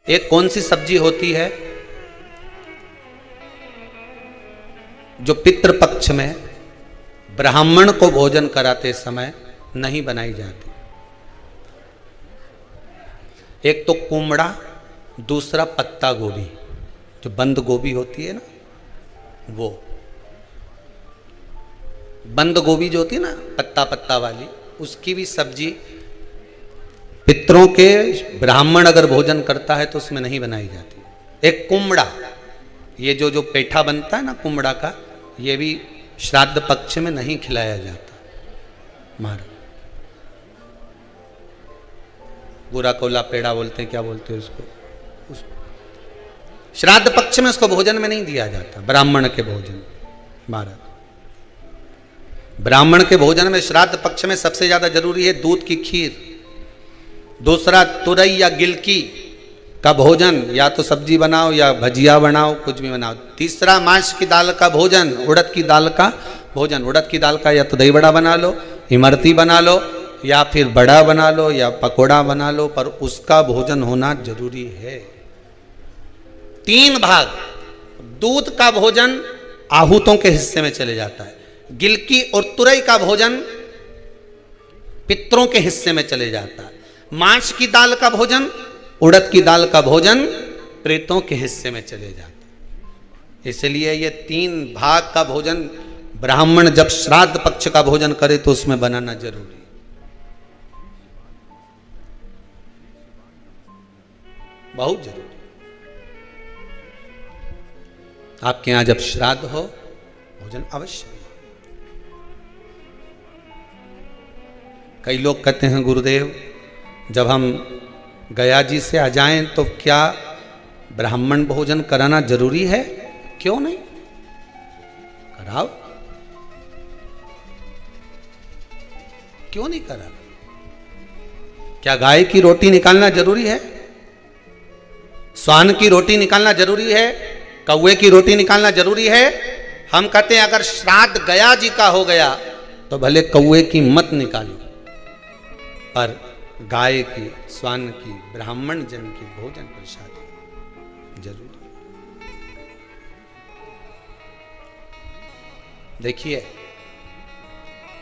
एक कौन सी सब्जी होती है जो पितृपक्ष में ब्राह्मण को भोजन कराते समय नहीं बनाई जाती? एक तो कुमड़ा, दूसरा पत्ता गोभी, जो बंद गोभी होती है ना, वो बंद गोभी जो होती है ना पत्ता पत्ता वाली, उसकी भी सब्जी पितरों के ब्राह्मण अगर भोजन करता है तो उसमें नहीं बनाई जाती। एक कुमड़ा, ये जो पेठा बनता है ना कुमड़ा का, ये भी श्राद्ध पक्ष में नहीं खिलाया जाता। महाराज बुरा कोला पेड़ा बोलते हैं, क्या बोलते हैं उसको, श्राद्ध पक्ष में उसको भोजन में नहीं दिया जाता, ब्राह्मण के भोजन। महाराज ब्राह्मण के भोजन में श्राद्ध पक्ष में सबसे ज्यादा जरूरी है दूध की खीर, दूसरा तुरई या गिलकी का भोजन, या तो सब्जी बनाओ या भजिया बनाओ, कुछ भी बनाओ। तीसरा मांस की दाल का भोजन, उड़द की दाल का भोजन। उड़द की दाल का या तो दही बड़ा बना लो, इमरती बना लो, या फिर बड़ा बना लो, या पकोड़ा बना लो, पर उसका भोजन होना जरूरी है। 3 भाग दूध का भोजन आहूतों के हिस्से में चले जाता है, गिलकी और तुरई का भोजन पितरों के हिस्से में चले जाता है, मांस की दाल का भोजन, उड़द की दाल का भोजन प्रेतों के हिस्से में चले जाता है। इसलिए ये 3 भाग का भोजन ब्राह्मण जब श्राद्ध पक्ष का भोजन करे तो उसमें बनाना जरूरी है। बहुत जरूरी। आपके यहां जब श्राद्ध हो भोजन अवश्य। कई लोग कहते हैं गुरुदेव जब हम गया जी से आ जाएं तो क्या ब्राह्मण भोजन कराना जरूरी है? क्यों नहीं, कराओ, क्यों नहीं करा? क्या गाय की रोटी निकालना जरूरी है? स्वान की रोटी निकालना जरूरी है? कौवे की रोटी निकालना जरूरी है? हम कहते हैं अगर श्राद्ध गया जी का हो गया तो भले कौवे की मत निकालो, पर गाय की, स्वान की, ब्राह्मण जन की भोजन प्रसाद जरूर। देखिए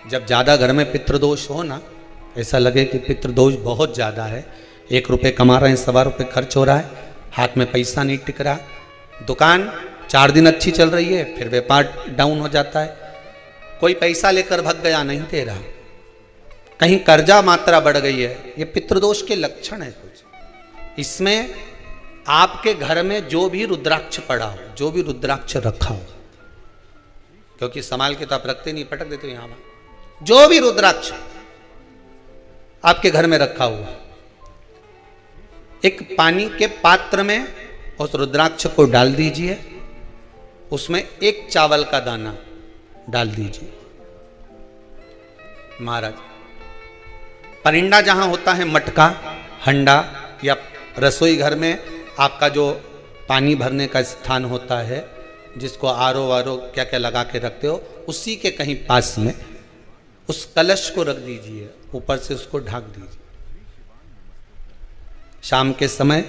जब ज्यादा घर में पितृदोष हो ना, ऐसा लगे कि पितृदोष बहुत ज्यादा है, 1 रुपये कमा रहे हैं, 1.25 रुपये खर्च हो रहा है, हाथ में पैसा नहीं टिक रहा, दुकान 4 दिन अच्छी चल रही है, फिर व्यापार डाउन हो जाता है, कोई पैसा लेकर भग गया, नहीं दे रहा, कहीं कर्जा मात्रा बढ़ गई है, ये पितृदोष के लक्षण है कुछ। इसमें आपके घर में जो भी रुद्राक्ष पड़ा हो, जो भी रुद्राक्ष रखा हो, क्योंकि संभाल के तो आप रखते नहीं, पटक देते हो यहां, जो भी रुद्राक्ष आपके घर में रखा हुआ, एक पानी के पात्र में उस रुद्राक्ष को डाल दीजिए, उसमें 1 चावल का दाना डाल दीजिए। महाराज परिंदा जहां होता है, मटका, हंडा या रसोई घर में आपका जो पानी भरने का स्थान होता है, जिसको आरो वारो क्या क्या लगा के रखते हो, उसी के कहीं पास में उस कलश को रख दीजिए, ऊपर से उसको ढक दीजिए। शाम के समय,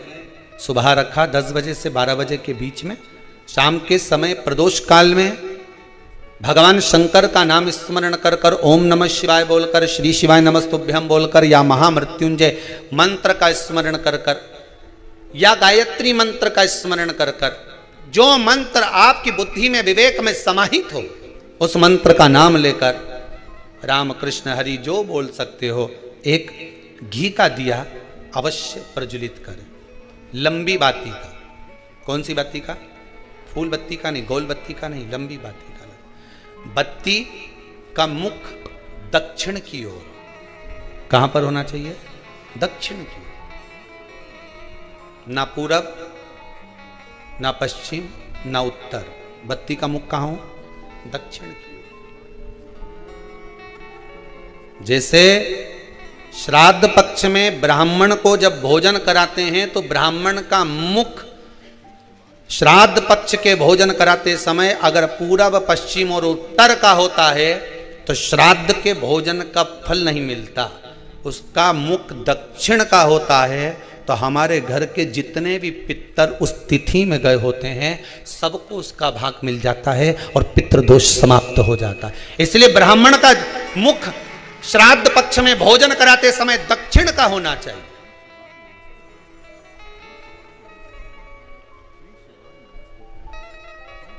सुबह रखा 10 बजे से 12 बजे के बीच में, शाम के समय प्रदोष काल में भगवान शंकर का नाम स्मरण कर कर, ओम नमः शिवाय बोलकर, श्री शिवाय नमस्तुभ्यम बोलकर, या महामृत्युंजय मंत्र का स्मरण कर कर, या गायत्री मंत्र का स्मरण कर कर, जो मंत्र आपकी बुद्धि में, विवेक में समाहित हो, उस मंत्र का नाम लेकर राम कृष्ण हरि जो बोल सकते हो, एक घी का दिया अवश्य प्रज्वलित करें, लंबी बाती का। कौन सी बत्ती का? फूल बत्ती का नहीं, गोल बत्ती का नहीं, लंबी बाती का। बत्ती का मुख दक्षिण की ओर, कहां पर होना चाहिए? दक्षिण की ओर, ना पूरब, ना पश्चिम, ना उत्तर। बत्ती का मुख कहां हो? दक्षिण की ओर। जैसे श्राद्ध पक्ष में ब्राह्मण को जब भोजन कराते हैं तो ब्राह्मण का मुख श्राद्ध पक्ष के भोजन कराते समय अगर पूरब, पश्चिम और उत्तर का होता है तो श्राद्ध के भोजन का फल नहीं मिलता, उसका मुख दक्षिण का होता है, तो हमारे घर के जितने भी पितर उस तिथि में गए होते हैं सबको उसका भाग मिल जाता है और पितृदोष समाप्त हो जाता है। इसलिए ब्राह्मण का मुख श्राद्ध पक्ष में भोजन कराते समय दक्षिण का होना चाहिए।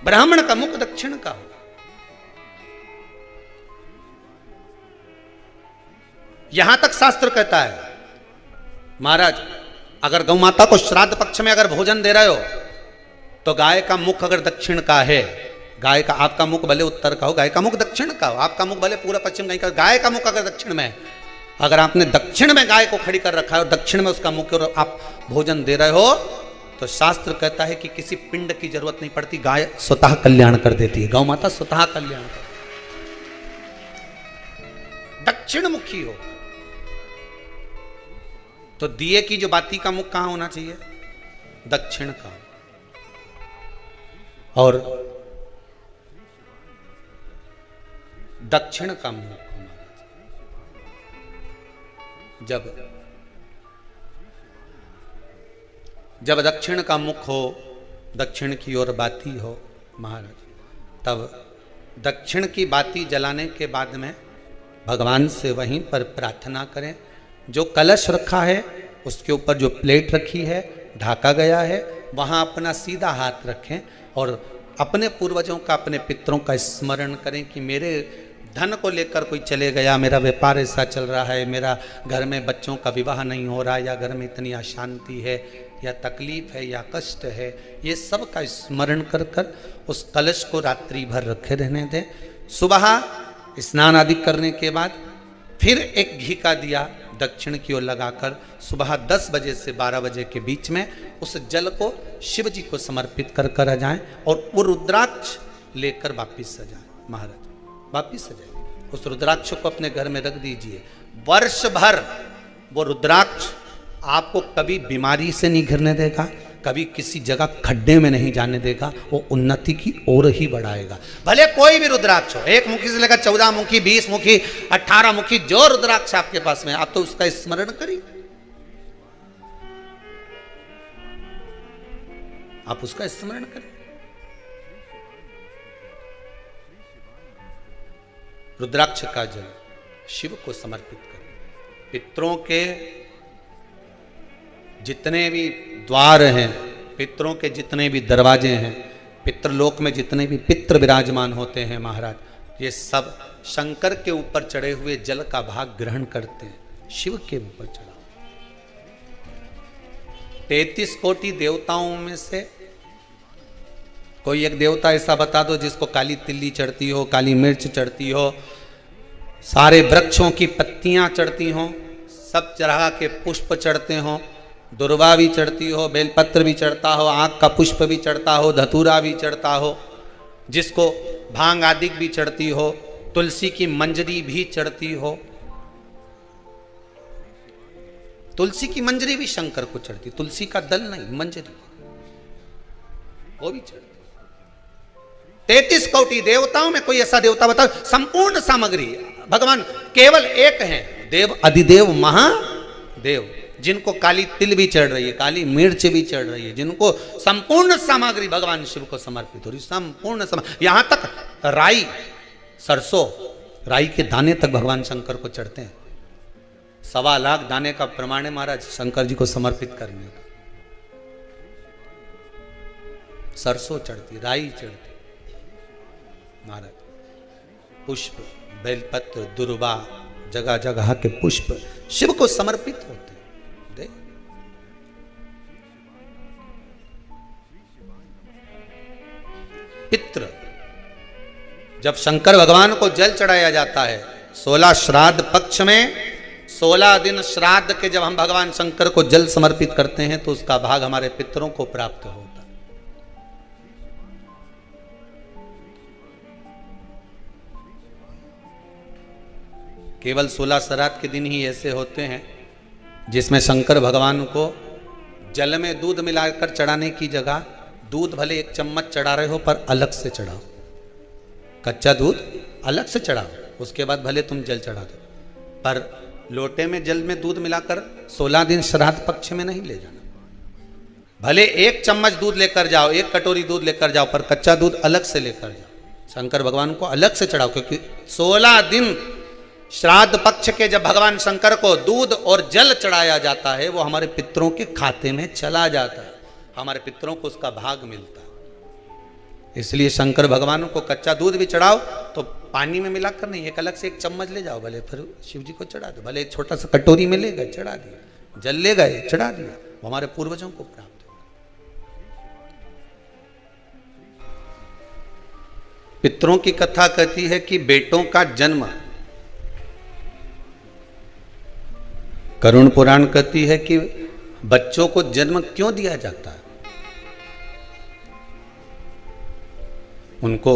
ब्राह्मण का मुख दक्षिण का हो। यहां तक शास्त्र कहता है महाराज, अगर गौ माता को श्राद्ध पक्ष में अगर भोजन दे रहे हो तो गाय का मुख अगर दक्षिण का है, गाय का, आपका मुख भले उत्तर का हो, गाय का मुख दक्षिण का हो, आपका मुख भले पूरा पश्चिम नहीं का, गाय का मुख अगर दक्षिण में है, अगर आपने दक्षिण में गाय को खड़ी कर रखा है और दक्षिण में उसका मुख और आप भोजन दे रहे हो तो शास्त्र कहता है कि किसी पिंड की जरूरत नहीं पड़ती, गाय स्वतः कल्याण कर देती है, गौ माता स्वतः कल्याण कर, दक्षिण मुखी हो। तो दिए की जो बाती का मुख कहां होना चाहिए? दक्षिण का। और दक्षिण का मुख जब दक्षिण का मुख हो, दक्षिण की ओर बाती हो महाराज, तब दक्षिण की बाती जलाने के बाद में भगवान से वहीं पर प्रार्थना करें। जो कलश रखा है उसके ऊपर जो प्लेट रखी है, ढाका गया है, वहाँ अपना सीधा हाथ रखें और अपने पूर्वजों का, अपने पितरों का स्मरण करें कि मेरे धन को लेकर कोई चले गया, मेरा व्यापार ऐसा चल रहा है, मेरा घर में बच्चों का विवाह नहीं हो रहा, या घर में इतनी अशांति है, या तकलीफ है, या कष्ट है, ये सब का स्मरण कर कर उस कलश को रात्रि भर रखे रहने दें। सुबह स्नान आदि करने के बाद फिर एक घी का दिया दक्षिण की ओर लगाकर सुबह 10 बजे से 12 बजे के बीच में उस जल को शिव जी को समर्पित कर कर आ जाएं और वो रुद्राक्ष लेकर वापिस आ जाएं। महाराज वापिस आ जाए, उस रुद्राक्ष को अपने घर में रख दीजिए। वर्ष भर वो रुद्राक्ष आपको कभी बीमारी से नहीं घिरने देगा, कभी किसी जगह खड्डे में नहीं जाने देगा, वो उन्नति की ओर ही बढ़ाएगा। भले कोई भी रुद्राक्ष हो, 1 मुखी से लेकर 14 मुखी, 20 मुखी, 18 मुखी, जो रुद्राक्ष आपके पास में, आप तो उसका स्मरण करिए, आप उसका स्मरण करें। रुद्राक्ष का जल शिव को समर्पित करें। पितरों के जितने भी द्वार हैं, पितरों के जितने भी दरवाजे हैं, पितृलोक में जितने भी पितृ विराजमान होते हैं महाराज, ये सब शंकर के ऊपर चढ़े हुए जल का भाग ग्रहण करते हैं। शिव के ऊपर चढ़ा 33 कोटि देवताओं में से कोई एक देवता ऐसा बता दो जिसको काली तिल्ली चढ़ती हो, काली मिर्च चढ़ती हो, सारे वृक्षों की पत्तियां चढ़ती हों, सब तरह के पुष्प चढ़ते हों, दुर्वा भी चढ़ती हो, बेलपत्र भी चढ़ता हो, आँख का पुष्प भी चढ़ता हो, धतूरा भी चढ़ता हो, जिसको भांग आदि भी चढ़ती हो, तुलसी की मंजरी भी चढ़ती हो। तुलसी की मंजरी भी शंकर को चढ़ती, तुलसी का दल नहीं, मंजरी वो भी चढ़ती। 33 कोटि देवताओं में कोई ऐसा देवता बताओ, संपूर्ण सामग्री भगवान केवल एक हैं, देव अधिदेव महादेव, जिनको काली तिल भी चढ़ रही है, काली मिर्च भी चढ़ रही है, जिनको संपूर्ण सामग्री भगवान शिव को समर्पित हो रही, संपूर्ण यहां तक राई, सरसों, राई के दाने तक भगवान शंकर को चढ़ते हैं। 1.25 लाख दाने का प्रमाण है महाराज शंकर जी को समर्पित करने का। सरसों चढ़ती, राई चढ़ती महाराज, पुष्प, बेलपत्र, दुर्वा, जगह जगह के पुष्प शिव को समर्पित होते हैं। पितृ, जब शंकर भगवान को जल चढ़ाया जाता है 16 श्राद्ध पक्ष में, 16 दिन श्राद्ध के जब हम भगवान शंकर को जल समर्पित करते हैं तो उसका भाग हमारे पितरों को प्राप्त होता है। केवल 16 श्राद्ध के दिन ही ऐसे होते हैं जिसमें शंकर भगवान को जल में दूध मिलाकर चढ़ाने की जगह दूध भले 1 चम्मच चढ़ा रहे हो पर अलग से चढ़ाओ, कच्चा दूध अलग से चढ़ाओ, उसके बाद भले तुम जल चढ़ा दो, पर लोटे में जल में दूध मिलाकर 16 दिन श्राद्ध पक्ष में नहीं ले जाना। भले 1 चम्मच दूध लेकर जाओ, 1 कटोरी दूध लेकर जाओ, पर कच्चा दूध अलग से लेकर जाओ। शंकर भगवान को अलग से चढ़ाओ, क्योंकि 16 दिन श्राद्ध पक्ष के जब भगवान शंकर को दूध और जल चढ़ाया जाता है, वो हमारे पितरों के खाते में चला जाता है, हमारे पितरों को उसका भाग मिलता है। इसलिए शंकर भगवान को कच्चा दूध भी चढ़ाओ तो पानी में मिलाकर नहीं, एक अलग से 1 चम्मच ले जाओ, भले फिर शिव जी को चढ़ा दो। भले एक छोटा सा कटोरी में ले गए, चढ़ा दिया, जल ले गए, चढ़ा दिया, वो हमारे पूर्वजों को प्राप्त है। पितरों की कथा कहती है कि बेटों का जन्म, करुण पुराण कहती है कि बच्चों को जन्म क्यों दिया जाता है, उनको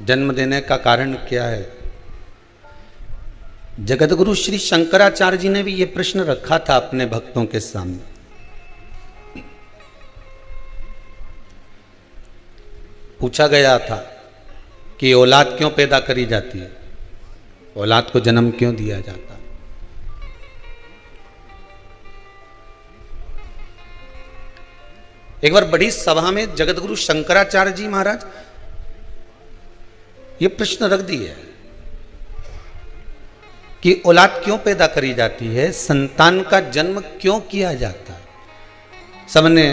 जन्म देने का कारण क्या है। जगतगुरु श्री शंकराचार्य जी ने भी यह प्रश्न रखा था अपने भक्तों के सामने। पूछा गया था कि औलाद क्यों पैदा करी जाती है, औलाद को जन्म क्यों दिया जाता है। एक बार बड़ी सभा में जगतगुरु शंकराचार्य जी महाराज ये प्रश्न रख दिए कि औलाद क्यों पैदा करी जाती है, संतान का जन्म क्यों किया जाता है। सबने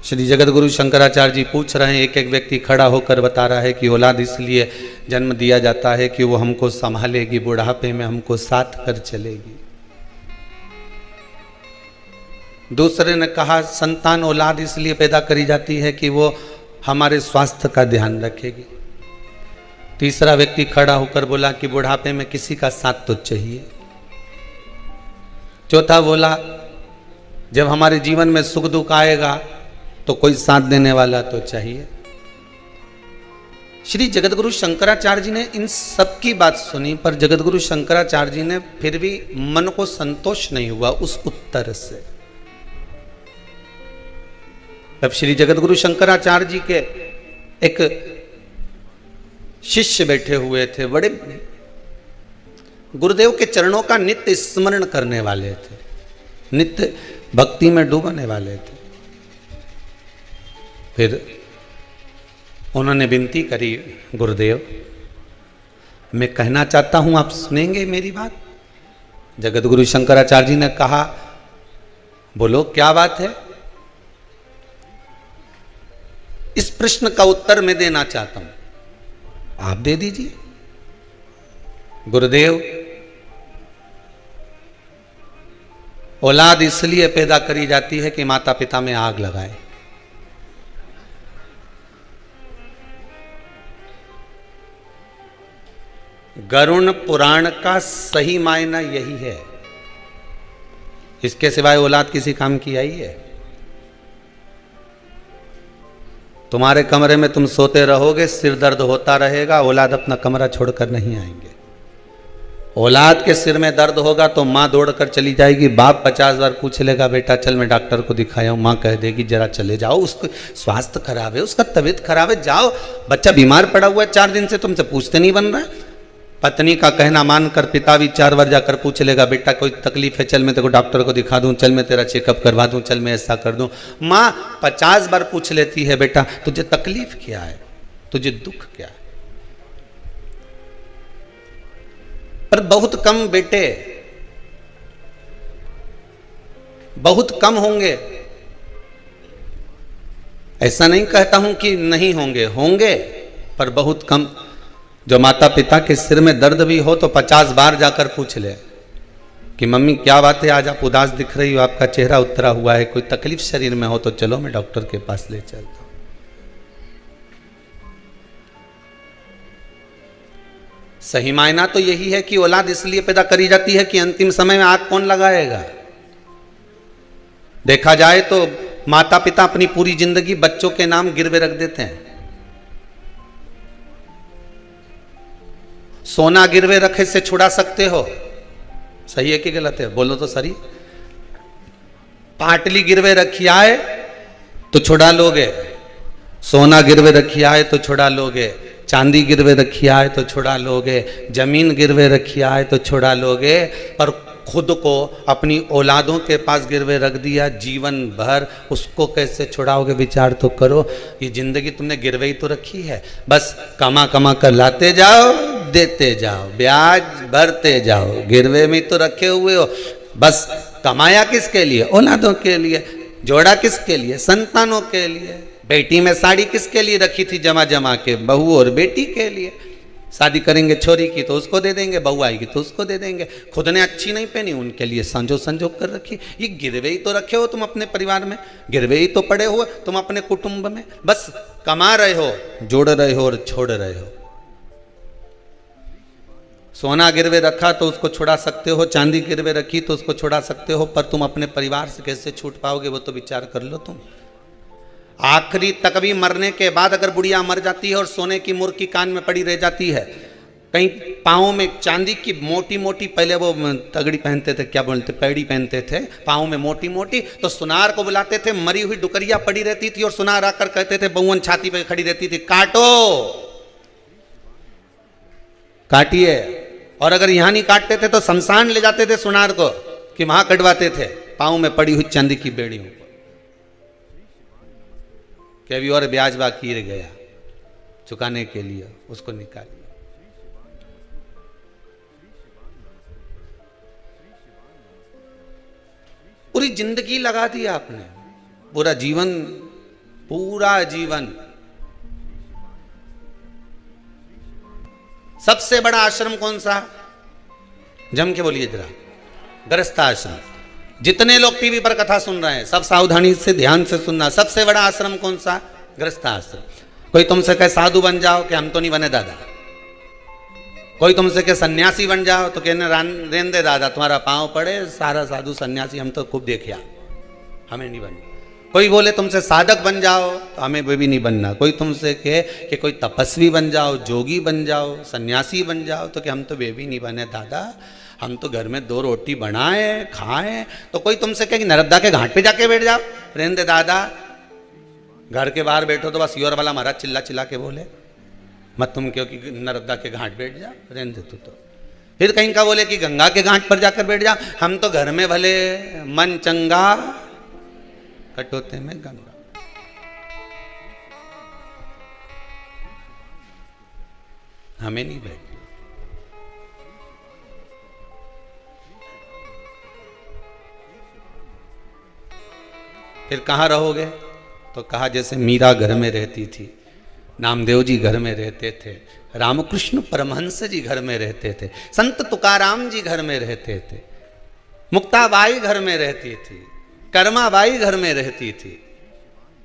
श्री जगतगुरु शंकराचार्य जी पूछ रहे हैं, एक एक व्यक्ति खड़ा होकर बता रहा है कि औलाद इसलिए जन्म दिया जाता है कि वो हमको संभालेगी, बुढ़ापे में हमको साथ कर चलेगी। दूसरे ने कहा संतान औलाद इसलिए पैदा करी जाती है कि वो हमारे स्वास्थ्य का ध्यान रखेगी। तीसरा व्यक्ति खड़ा होकर बोला कि बुढ़ापे में किसी का साथ तो चाहिए। चौथा बोला जब हमारे जीवन में सुख दुख आएगा तो कोई साथ देने वाला तो चाहिए। श्री जगतगुरु शंकराचार्य जी ने इन सब की बात सुनी, पर जगतगुरु शंकराचार्य जी ने फिर भी मन को संतोष नहीं हुआ उस उत्तर से। तब श्री जगतगुरु शंकराचार्य जी के एक शिष्य बैठे हुए थे, बड़े गुरुदेव के चरणों का नित्य स्मरण करने वाले थे, नित्य भक्ति में डूबने वाले थे। फिर उन्होंने विनती करी, गुरुदेव मैं कहना चाहता हूं, आप सुनेंगे मेरी बात। जगतगुरु शंकराचार्य जी ने कहा बोलो क्या बात है। इस प्रश्न का उत्तर मैं देना चाहता हूं, आप दे दीजिए। गुरुदेव औलाद इसलिए पैदा करी जाती है कि माता पिता में आग लगाए। गरुण पुराण का सही मायना यही है, इसके सिवाय औलाद किसी काम की आई है। तुम्हारे कमरे में तुम सोते रहोगे, सिर दर्द होता रहेगा, औलाद अपना कमरा छोड़कर नहीं आएंगे। औलाद के सिर में दर्द होगा तो माँ दौड़कर चली जाएगी, बाप 50 बार पूछ लेगा बेटा चल मैं डॉक्टर को दिखाया हूँ, माँ कह देगी जरा चले जाओ, उसको स्वास्थ्य खराब है, उसका तबीयत खराब है, जाओ। बच्चा बीमार पड़ा हुआ है 4 दिन से, तुमसे पूछते नहीं बन रहा है। पत्नी का कहना मानकर पिता भी 4 बार जाकर पूछ लेगा बेटा कोई तकलीफ है, चल मैं तेरे को डॉक्टर को दिखा दूं, चल मैं तेरा चेकअप करवा दूं, चल मैं ऐसा कर दूं। माँ 50 बार पूछ लेती है बेटा तुझे तकलीफ क्या है, तुझे दुख क्या है। पर बहुत कम बेटे, बहुत कम होंगे। ऐसा नहीं कहता हूं कि नहीं होंगे, होंगे पर बहुत कम। जो माता पिता के सिर में दर्द भी हो तो 50 बार जाकर पूछ ले कि मम्मी क्या बात है, आज आप उदास दिख रही हो, आपका चेहरा उतरा हुआ है, कोई तकलीफ शरीर में हो तो चलो मैं डॉक्टर के पास ले चलता हूं। सही मायना तो यही है कि औलाद इसलिए पैदा करी जाती है कि अंतिम समय में आग कौन लगाएगा। देखा जाए तो माता पिता अपनी पूरी जिंदगी बच्चों के नाम गिरवे रख देते हैं। सोना गिरवे रखे से छुड़ा सकते हो, सही है कि गलत है, बोलो तो सही। पाटली गिरवे रखी आए तो छुड़ा लोगे, सोना गिरवे रखी आए तो छुड़ा लोगे, चांदी गिरवे रखी है तो छुड़ा लोगे, जमीन गिरवे रखी है तो छुड़ा लोगे, पर खुद को अपनी औलादों के पास गिरवे रख दिया जीवन भर, उसको कैसे छुड़ाओगे? विचार तो करो। ये जिंदगी तुमने गिरवे ही तो रखी है, बस कमा कमा कर लाते जाओ, देते जाओ, ब्याज भरते जाओ, गिरवे में तो रखे हुए हो। बस कमाया किसके लिए? औलादों के लिए। जोड़ा किसके लिए? संतानों के लिए। बेटी में साड़ी किसके लिए रखी थी जमा जमा के? बहू और बेटी के लिए। शादी करेंगे छोरी की तो उसको दे देंगे, बहू आएगी तो उसको दे देंगे। खुद ने अच्छी नहीं पहनी, उनके लिए संजो संजोग कर रखी। ये गिरवे ही तो रखे हो तुम अपने परिवार में, गिरवे ही तो पड़े हो तुम अपने कुटुंब में। बस कमा रहे हो, जोड़ रहे हो और छोड़ रहे हो। सोना गिरवे रखा तो उसको छुड़ा सकते हो, चांदी गिरवे रखी तो उसको छुड़ा सकते हो, पर तुम अपने परिवार से कैसे छूट पाओगे? वो तो विचार कर लो तुम। आखिरी तक भी मरने के बाद अगर बुढ़िया मर जाती है और सोने की मुर्की कान में पड़ी रह जाती है, कहीं पाँव में चांदी की मोटी मोटी, पहले वो तगड़ी पहनते थे, क्या बोलते, पैड़ी पहनते थे पाँव में मोटी मोटी, तो सुनार को बुलाते थे, मरी हुई डुकरिया पड़ी रहती थी और सुनार आकर कहते थे, बहुवन छाती पे खड़ी रहती थी, काटो, काटिए। और अगर यहाँ नहीं काटते थे तो शमशान ले जाते थे सुनार को, कि वहां कटवाते थे पाँव में पड़ी हुई चांदी की बेड़ियों को, कि अभी और ब्याज बाकी रह गया चुकाने के लिए, उसको निकालिए। पूरी जिंदगी लगा दी आपने, पूरा जीवन, पूरा जीवन। सबसे बड़ा आश्रम कौन सा? जम के बोलिए जरा। गृहस्थ आश्रम। जितने लोग टीवी पर कथा सुन रहे हैं सब सावधानी से ध्यान से सुनना। सबसे बड़ा आश्रम कौन सा? गृहस्थ आश्रम। कोई तुमसे कहे साधु बन जाओ, कि हम तो नहीं बने दादा। कोई तुमसे कहे सन्यासी बन जाओ, तो कहने रेन दे दादा, तुम्हारा पांव पड़े, सारा साधु सन्यासी हम तो खूब देखिया, हमें नहीं बनना। कोई बोले तुमसे साधक बन जाओ, तो हमें वो भी नहीं बनना। कोई तुमसे कहे कि कोई तपस्वी बन जाओ, जोगी बन जाओ, सन्यासी बन जाओ, तो कि हम तो वे भी नहीं बने दादा, हम तो घर में 2 रोटी बनाए खाएं। तो कोई तुमसे कहे कि नर्मदा के घाट पे जाके बैठ जाओ, रहने दे दादा, घर के बाहर बैठो तो बस योर वाला महाराज चिल्ला चिल्ला के बोले, मत तुम क्यों कि नर्मदा के घाट बैठ जाओ, रहने दे तू तो। फिर कहीं का बोले कि गंगा के घाट पर जाकर बैठ जाओ, हम तो घर में भले मन चंगा कटोते में गंगा। हमें नहीं बैठ। फिर कहाँ रहोगे? तो कहा जैसे मीरा घर में रहती थी, नामदेव जी घर में रहते थे, रामकृष्ण परमहंस जी घर में रहते थे, संत तुकाराम जी घर में रहते थे, मुक्ताबाई घर में रहती थी, कर्माबाई घर में रहती थी।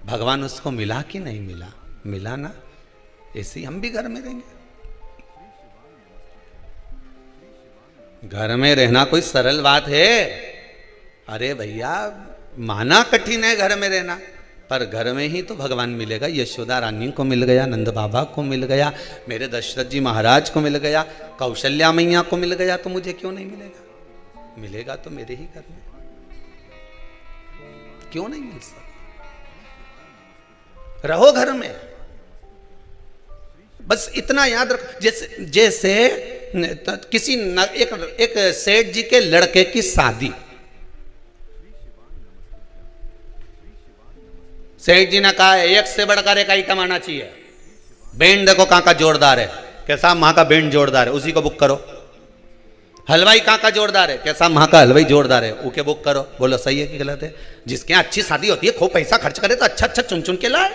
भगवान उसको मिला कि नहीं मिला? मिला ना। ऐसे ही हम भी घर में रहेंगे। घर में रहना कोई सरल बात है? अरे भैया, माना कठिन है घर में रहना, पर घर में ही तो भगवान मिलेगा। यशोदा रानी को मिल गया, नंद बाबा को मिल गया, मेरे दशरथ जी महाराज को मिल गया, कौशल्या मैया को मिल गया, तो मुझे क्यों नहीं मिलेगा? मिलेगा तो मेरे ही घर में, क्यों नहीं मिल सकता? रहो घर में। बस इतना याद रखो, जैसे किसी एक सेठ जी के लड़के की शादी, सेठ जी ने कहा एक से बढ़कर एक आइटम आना चाहिए, बैंड देखो कहां का जोरदार है, कैसा वहां का बैंड जोरदार है, उसी को बुक करो। हलवाई कहाँ का जोरदार है, कैसा वहां का हलवाई जोरदार है, ओके बुक करो। बोलो सही है कि गलत है? जिसके यहाँ अच्छी शादी होती है, खूब पैसा खर्च करे तो अच्छा अच्छा चुन चुन के लाए।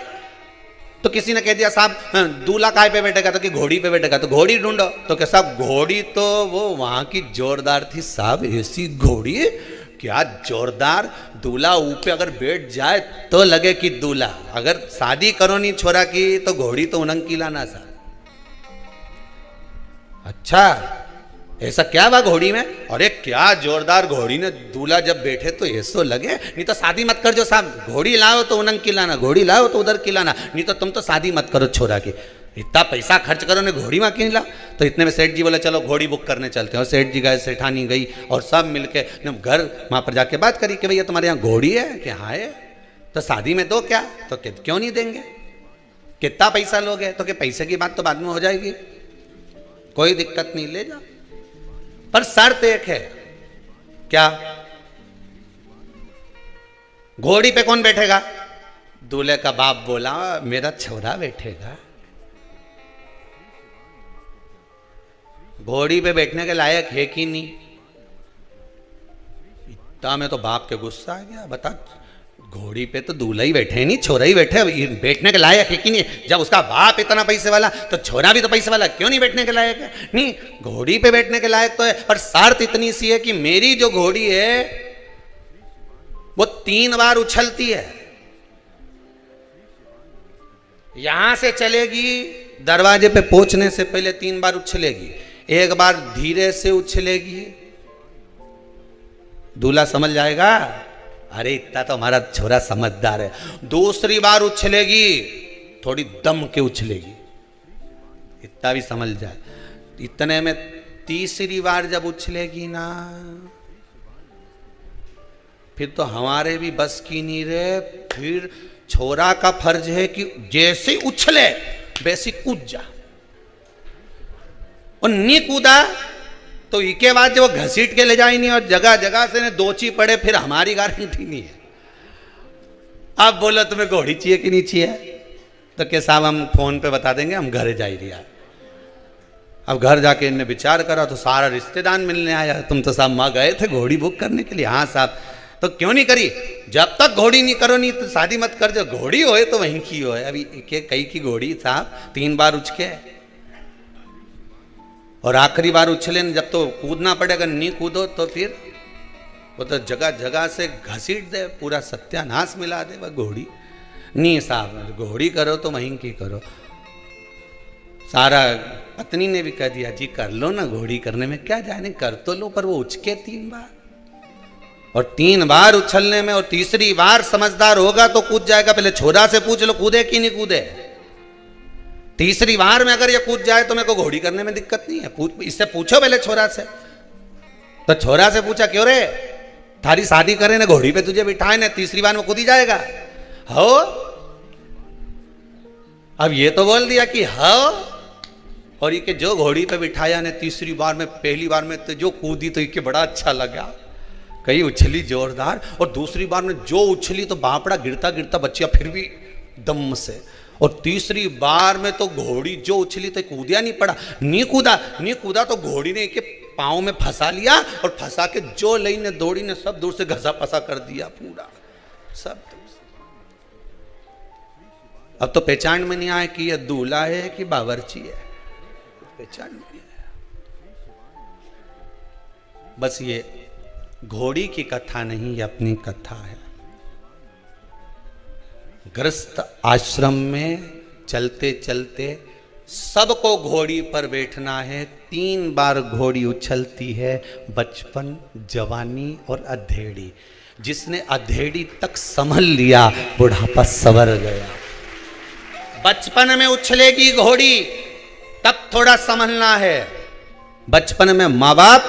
तो किसी ने कह दिया साहब दूल्हा काय पे बैठेगा, तो कि घोड़ी पे बैठेगा, तो घोड़ी ढूंढो। तो कैसा घोड़ी? तो वो वहां की जोरदार थी साहब, ऐसी घोड़ी क्या जोरदार, दूल्हा ऊपर अगर बैठ जाए तो लगे कि दूल्हा। अगर शादी करो नहीं छोरा की तो घोड़ी तो उनंग की लाना सा। अच्छा ऐसा क्या बा घोड़ी में? अरे क्या जोरदार घोड़ी ने दूल्हा जब बैठे तो ऐसो लगे। नहीं तो शादी मत कर जो साहब, घोड़ी लाओ तो उनंग की लाना, घोड़ी लाओ तो उधर की लाना, नहीं तो तुम तो शादी मत करो छोरा की। इतना पैसा खर्च करो ने घोड़ी में क्यों ला? तो इतने में सेठ जी बोले चलो घोड़ी बुक करने चलते हैं। और सेठ जी गए, सेठानी गई और सब मिलके घर वहां पर जाके बात करी कि भैया तुम्हारे यहाँ घोड़ी है? कि हाँ है। तो शादी में दो क्या? तो क्यों नहीं देंगे? कितना पैसा लोगे? तो कि पैसे की बात तो बाद में हो जाएगी, कोई दिक्कत नहीं, ले जाओ, पर शर्त एक है। क्या? घोड़ी पे कौन बैठेगा? दूल्हे का बाप बोला मेरा छोरा बैठेगा। घोड़ी पे बैठने के लायक है कि नहीं? इतना में तो बाप के गुस्सा आ गया, बता घोड़ी पे तो दूल्हा ही बैठे नहीं, छोरा ही बैठे, बैठने के लायक है कि नहीं? जब उसका बाप इतना पैसे वाला तो छोरा भी तो पैसे वाला, क्यों नहीं बैठने के लायक है? नहीं, घोड़ी पे बैठने के लायक तो है, पर शर्त इतनी सी है कि मेरी जो घोड़ी है वो 3 बार उछलती है। यहां से चलेगी, दरवाजे पे पहुंचने से पहले 3 बार उछलेगी, एक बार धीरे से उछलेगी, दूल्हा समझ जाएगा अरे इतना तो हमारा छोरा समझदार है। दूसरी बार उछलेगी, थोड़ी दम के उछलेगी, इतना भी समझ जाए। इतने में तीसरी बार जब उछलेगी ना, फिर तो हमारे भी बस की नहीं रहे। फिर छोरा का फर्ज है कि जैसे उछले वैसे कूद जा, और नहीं कूदा तो इसके बाद जो घसीट के ले जाए नहीं, और जगह जगह से ने दोची पड़े, फिर हमारी गारंटी नहीं है। अब बोलो तुम्हें घोड़ी चाहिए कि नहीं चाहिए? तो क्या साहब हम फोन पे बता देंगे, हम घर जा ही रहा। अब घर जाके इनने विचार करा तो सारा रिश्तेदार मिलने आया, तुम तो साहब माँ गए थे घोड़ी बुक करने के लिए। हाँ साहब, तो क्यों नहीं करी? जब तक घोड़ी नहीं करो नहीं तो शादी मत कर, जो घोड़ी होए तो वहीं की होए। अभी कई की घोड़ी साहब 3 बार उछके, और आखिरी बार उछले जब तो कूदना पड़ेगा, नहीं कूदो तो फिर वो तो जगह जगह से घसीट दे, पूरा सत्यानाश मिला दे वह घोड़ी। नहीं साहब, घोड़ी करो तो वहीं की करो। सारा पत्नी ने भी कह दिया जी कर लो ना, घोड़ी करने में क्या जाने, कर तो लो, पर वो उछके 3 बार, और 3 बार उछलने में, और तीसरी बार समझदार होगा तो कूद जाएगा। पहले छोरा से पूछ लो कूदे कि नहीं कूदे। तीसरी बार में अगर ये कूद जाए तो मेरे को घोड़ी करने में दिक्कत नहीं है, इससे पूछो पहले छोरा से। तो छोरा से पूछा क्यों रे, थारी शादी करे ना, घोड़ी पे तुझे बिठाए ना, तीसरी बार में कूद ही जाएगा? हो, अब ये तो बोल दिया कि हो, और ये जो घोड़ी पे बिठाया ने तीसरी बार में, पहली बार में तो जो कूदी तो ये बड़ा अच्छा लगा, कहीं उछली जोरदार, और दूसरी बार में जो उछली तो बापड़ा गिरता गिरता बच्चिया फिर भी दम से, और तीसरी बार में तो घोड़ी जो उछली तो कूदिया नहीं पड़ा, नहीं कूदा तो घोड़ी ने के पाँव में फंसा लिया, और फंसा के जो लई ने दौड़ी ने सब दूर से घसा पसा कर दिया पूरा सब। अब तो पहचान में नहीं आए कि ये दूल्हा है कि बावर्ची है, पहचान में नहीं आया। बस ये घोड़ी की कथा नहीं, ये अपनी कथा है। गृहस्थ आश्रम में चलते चलते सबको घोड़ी पर बैठना है। 3 बार घोड़ी उछलती है, बचपन, जवानी और अधेड़ी। जिसने अधेड़ी तक संभल लिया बुढ़ापा सवर गया। बचपन में उछलेगी घोड़ी, तब थोड़ा संभलना है। बचपन में माँ बाप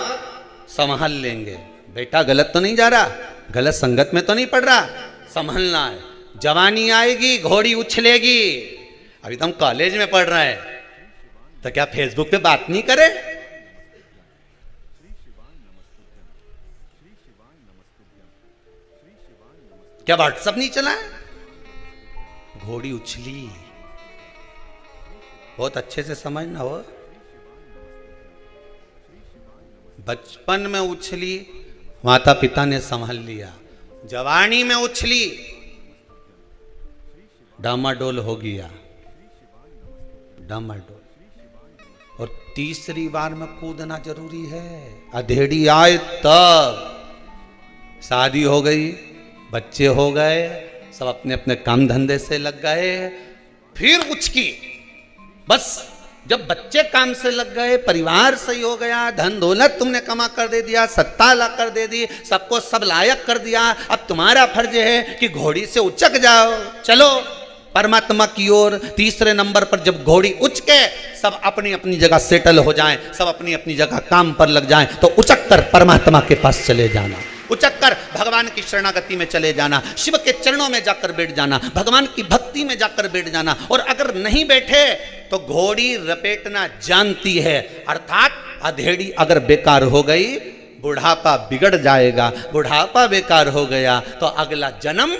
संभाल लेंगे, बेटा गलत तो नहीं जा रहा, गलत संगत में तो नहीं पड़ रहा, संभलना है। जवानी आएगी घोड़ी उछलेगी। अभी तो हम कॉलेज में पढ़ रहे हैं, तो क्या फेसबुक पे बात नहीं करे? क्या व्हाट्सएप नहीं चला है? घोड़ी उछली, बहुत अच्छे से समझना हो। बचपन में उछली, माता पिता ने संभाल लिया। जवानी में उछली, डामाडोल हो गया, डामाडोल। और तीसरी बार में कूदना जरूरी है। अधेड़ी आए तब शादी हो गई, बच्चे हो गए, सब अपने अपने काम धंधे से लग गए, फिर उचकी। बस जब बच्चे काम से लग गए, परिवार सही हो गया, धन दौलत तुमने कमा कर दे दिया, सत्ता ला कर दे दी, सबको सब लायक कर दिया, अब तुम्हारा फर्ज है कि घोड़ी से उचक जाओ, चलो परमात्मा की ओर। तीसरे नंबर पर जब घोड़ी उचके, सब अपनी अपनी जगह सेटल हो जाएं, सब अपनी अपनी जगह काम पर लग जाएं, तो उचक कर परमात्मा के पास चले जाना। उचक कर भगवान की शरणागति में चले जाना, शिव के चरणों में जाकर बैठ जाना, भगवान की भक्ति में जाकर बैठ जाना। और अगर नहीं बैठे तो घोड़ी रपेटना जानती है, अर्थात अधेड़ी अगर बेकार हो गई, बुढ़ापा बिगड़ जाएगा, बुढ़ापा बेकार हो गया तो अगला जन्म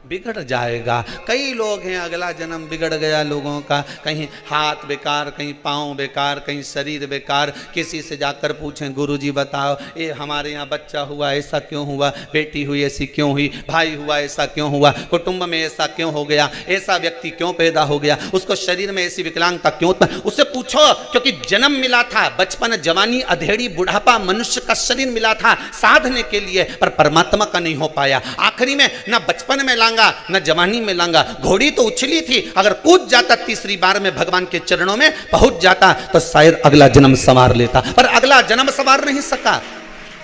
बिगड़ जाएगा। कई लोग हैं अगला जन्म बिगड़ गया लोगों का, कहीं हाथ बेकार, कहीं पाँव बेकार, कहीं शरीर बेकार। किसी से जाकर पूछें गुरुजी बताओ ये हमारे यहाँ बच्चा हुआ ऐसा क्यों हुआ, बेटी हुई ऐसी क्यों हुई, भाई हुआ ऐसा क्यों हुआ, कुटुंब में ऐसा क्यों हो गया, ऐसा व्यक्ति क्यों पैदा हो गया, उसको शरीर में ऐसी विकलांगता क्यों उत्पन्न, उससे पूछो। क्योंकि जन्म मिला था, बचपन, जवानी, अधेड़ी, बुढ़ापा, मनुष्य का शरीर मिला था साधने के लिए, पर परमात्मा का नहीं हो पाया। आखिरी में ना बचपन में न जवानी में लांगा। घोड़ी तो उछली थी, अगर कूद जाता तीसरी बार में भगवान के चरणों में पहुंच जाता तो शायद अगला जन्म संवार लेता, पर अगला जन्म संवार नहीं सका।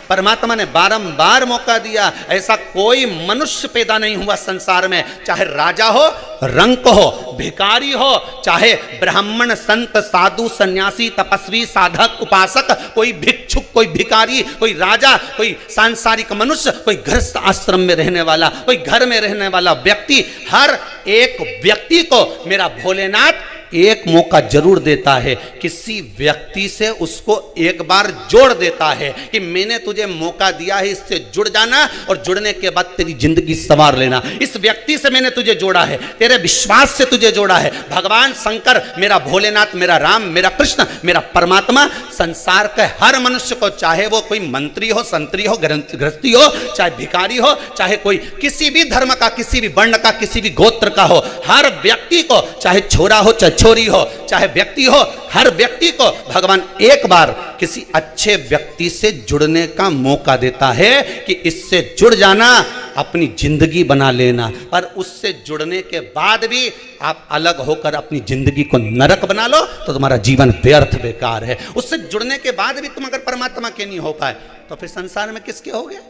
परमात्मा ने बारंबार मौका दिया। ऐसा कोई मनुष्य पैदा नहीं हुआ संसार में, चाहे राजा हो, रंक हो, भिखारी हो, चाहे ब्राह्मण, संत, साधु, सन्यासी, तपस्वी, साधक, उपासक, कोई भिक्षुक, कोई भिखारी, कोई राजा, कोई सांसारिक मनुष्य, कोई गृहस्थ आश्रम में रहने वाला, कोई घर में रहने वाला व्यक्ति, हर एक व्यक्ति को मेरा भोलेनाथ एक मौका जरूर देता है। किसी व्यक्ति से उसको एक बार जोड़ देता है कि मैंने तुझे मौका दिया है, इससे जुड़ जाना और जुड़ने के बाद तेरी जिंदगी संवार लेना। इस व्यक्ति से मैंने तुझे जोड़ा है, तेरे विश्वास से तुझे जोड़ा है। भगवान शंकर, मेरा भोलेनाथ, मेरा राम, मेरा कृष्ण, मेरा परमात्मा संसार के हर मनुष्य को, चाहे वो कोई मंत्री हो, संतरी हो, गृहस्थी हो, चाहे भिखारी हो, चाहे कोई किसी भी धर्म का, किसी भी वर्ण का, किसी भी गोत्र का हो, हर व्यक्ति को, चाहे छोरा हो, चाहे छोरी हो, चाहे व्यक्ति हो, हर व्यक्ति को भगवान एक बार किसी अच्छे व्यक्ति से जुड़ने का मौका देता है कि इससे जुड़ जाना, अपनी जिंदगी बना लेना। पर उससे जुड़ने के बाद भी आप अलग होकर अपनी जिंदगी को नरक बना लो तो तुम्हारा जीवन व्यर्थ बेकार है। उससे जुड़ने के बाद भी तुम अगर परमात्मा के नहीं हो पाए तो फिर संसार में किसके हो गए?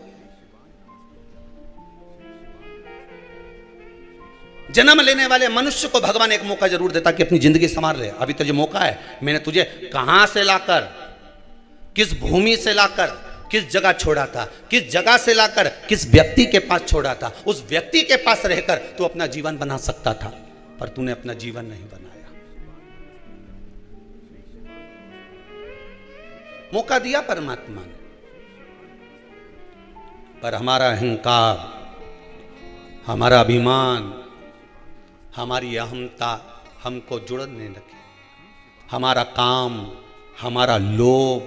जन्म लेने वाले मनुष्य को भगवान एक मौका जरूर देता कि अपनी जिंदगी संवार ले। अभी तुझे मौका है, मैंने तुझे कहां से लाकर, किस भूमि से लाकर, किस जगह छोड़ा था, किस जगह से लाकर किस व्यक्ति के पास छोड़ा था, उस व्यक्ति के पास रहकर तू अपना जीवन बना सकता था, पर तूने अपना जीवन नहीं बनाया। मौका दिया परमात्मा ने, पर हमारा अहंकार, हमारा अभिमान, हमारी अहमता हमको जुड़ने लगी। हमारा काम, हमारा लोभ,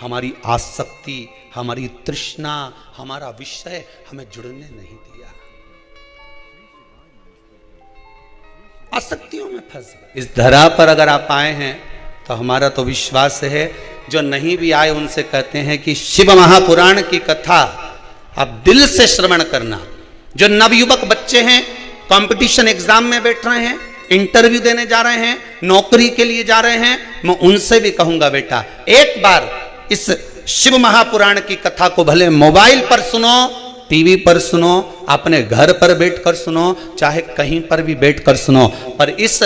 हमारी आसक्ति, हमारी तृष्णा, हमारा विषय हमें जुड़ने नहीं दिया। आसक्तियों में फंस गए। इस धरा पर अगर आप आए हैं तो हमारा तो विश्वास है, जो नहीं भी आए उनसे कहते हैं कि शिव महापुराण की कथा आप दिल से श्रवण करना। जो नवयुवक बच्चे हैं, कंपटीशन एग्जाम में बैठ रहे हैं, इंटरव्यू देने जा रहे हैं, नौकरी के लिए जा रहे हैं, मैं उनसे भी कहूंगा बेटा एक बार इस शिव महापुराण की कथा को भले मोबाइल पर सुनो, टीवी पर सुनो, अपने घर पर बैठकर सुनो, चाहे कहीं पर भी बैठकर सुनो, पर इस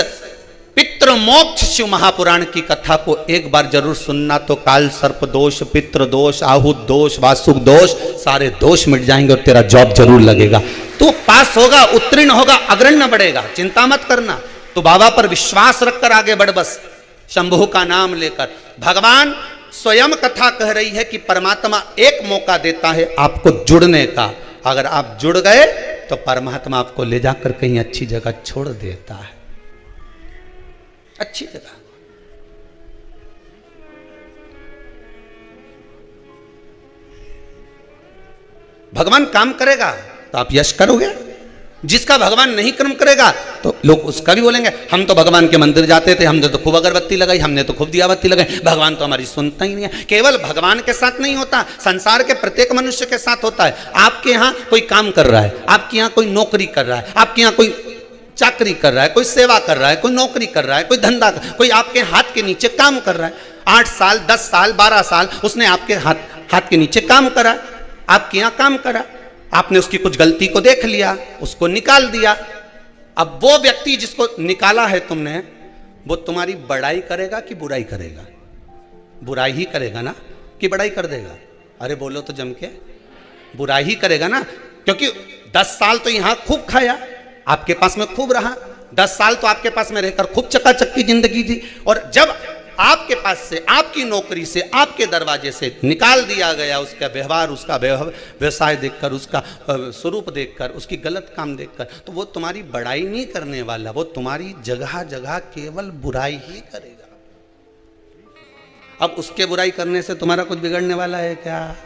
पितृमोक्ष शिव महापुराण की कथा को एक बार जरूर सुनना। तो काल सर्प दोष, पितृ दोष, आहुत दोष, वासुक दोष, सारे दोष मिट जाएंगे और तेरा जॉब जरूर लगेगा। तू पास होगा, उत्तीर्ण होगा, अग्रण्य बढ़ेगा, चिंता मत करना। तो बाबा पर विश्वास रखकर आगे बढ़, बस शंभु का नाम लेकर। भगवान स्वयं कथा कह रही है कि परमात्मा एक मौका देता है आपको जुड़ने का। अगर आप जुड़ गए तो परमात्मा आपको ले जाकर कहीं अच्छी जगह छोड़ देता है, अच्छी जगह। भगवान काम करेगा तो आप यश करोगे, जिसका भगवान नहीं कर्म करेगा तो लोग उसका भी बोलेंगे हम तो भगवान के मंदिर जाते थे, हमने तो खूब अगरबत्ती लगाई, हमने तो खूब दियाबत्ती लगाई, भगवान तो हमारी सुनता ही नहीं है। केवल भगवान के साथ नहीं होता, संसार के प्रत्येक मनुष्य के साथ होता है। आपके यहाँ कोई काम कर रहा है, आपके यहाँ कोई नौकरी कर रहा है, आपके यहाँ कोई चाकरी कर रहा है, कोई सेवा कर रहा है, कोई नौकरी कर रहा है, कोई धंधा, कोई आपके हाथ के नीचे काम कर रहा है। 8 साल, 10 साल, 12 साल उसने आपके हाथ के नीचे काम करा, आपके यहाँ काम करा, आपने उसकी कुछ गलती को देख लिया, उसको निकाल दिया। अब वो व्यक्ति जिसको निकाला है तुमने, वो तुम्हारी बड़ाई करेगा कि बुराई करेगा? बुराई ही करेगा ना, कि बड़ाई कर देगा? अरे बोलो तो जम के, बुराई ही करेगा ना, क्योंकि 10 साल तो यहां खूब खाया, आपके पास में खूब रहा, 10 साल तो आपके पास में रहकर खूब चकाचक की जिंदगी थी, और जब आपके पास से, आपकी नौकरी से, आपके दरवाजे से निकाल दिया गया, उसका व्यवहार, उसका व्यवसाय देखकर, उसका स्वरूप देखकर, उसकी गलत काम देखकर, तो वो तुम्हारी बड़ाई नहीं करने वाला, वो तुम्हारी जगह जगह केवल बुराई ही करेगा। अब उसके बुराई करने से तुम्हारा कुछ बिगड़ने वाला है क्या?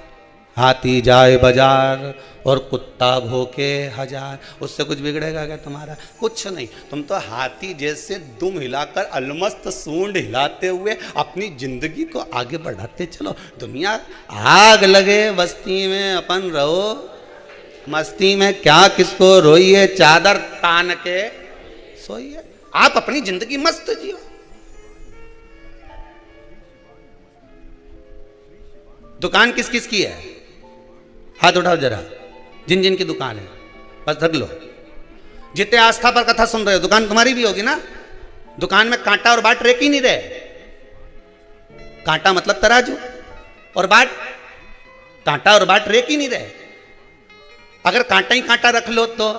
हाथी जाए बाजार और कुत्ता भोके हजार, उससे कुछ बिगड़ेगा क्या तुम्हारा? कुछ नहीं। तुम तो हाथी जैसे दुम हिलाकर, अलमस्त सूंड हिलाते हुए अपनी जिंदगी को आगे बढ़ाते चलो। दुनिया आग लगे बस्ती में, अपन रहो मस्ती में, क्या किसको रोइए, चादर तान के सोइए। आप अपनी जिंदगी मस्त जियो। दुकान किस किस की है? हाथ उठाओ जरा, जिन जिन की दुकान है, बस धर लो। जितने आस्था पर कथा सुन रहे हो, दुकान तुम्हारी भी होगी ना। दुकान में कांटा और बाट रेक ही नहीं रहे। कांटा मतलब तराजू, और बाट, कांटा और बाट रेक ही नहीं रहे। अगर कांटा ही कांटा रख लो तो,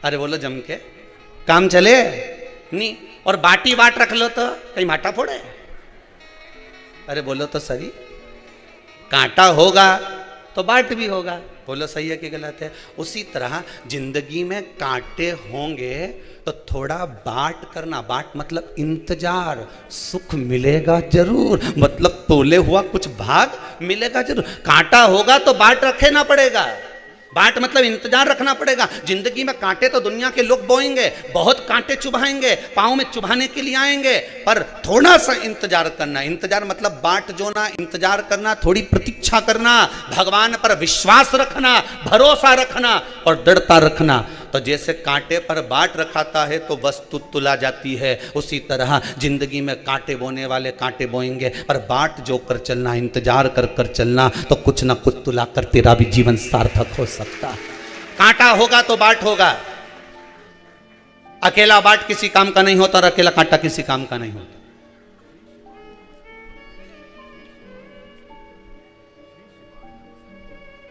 अरे बोलो जम के, काम चले नहीं। और बाटी बाट रख लो तो कहीं भाटा फोड़े? अरे बोलो तो सही, कांटा होगा तो बाट भी होगा। बोलो सही है कि गलत है? उसी तरह जिंदगी में कांटे होंगे तो थोड़ा बाट करना। बाट मतलब इंतजार, सुख मिलेगा जरूर, मतलब तोले हुआ कुछ भाग मिलेगा जरूर। कांटा होगा तो बाट रखे ना पड़ेगा। बाट मतलब इंतजार रखना पड़ेगा। जिंदगी में कांटे तो दुनिया के लोग बोएंगे, बहुत कांटे चुभाएंगे, पाँव में चुभाने के लिए आएंगे, पर थोड़ा सा इंतजार करना। इंतजार मतलब बाट जोना, इंतजार करना, थोड़ी प्रतीक्षा करना, भगवान पर विश्वास रखना, भरोसा रखना और दृढ़ता रखना। तो जैसे कांटे पर बाट रखाता है तो वस्तु तुला जाती है, उसी तरह जिंदगी में कांटे बोने वाले कांटे बोएंगे, पर बाट जो कर चलना, इंतजार कर कर चलना, तो कुछ ना कुछ तुला कर तेरा भी जीवन सार्थक हो सकता है। कांटा होगा तो बाट होगा। अकेला बाट किसी काम का नहीं होता और अकेला कांटा किसी काम का नहीं होता।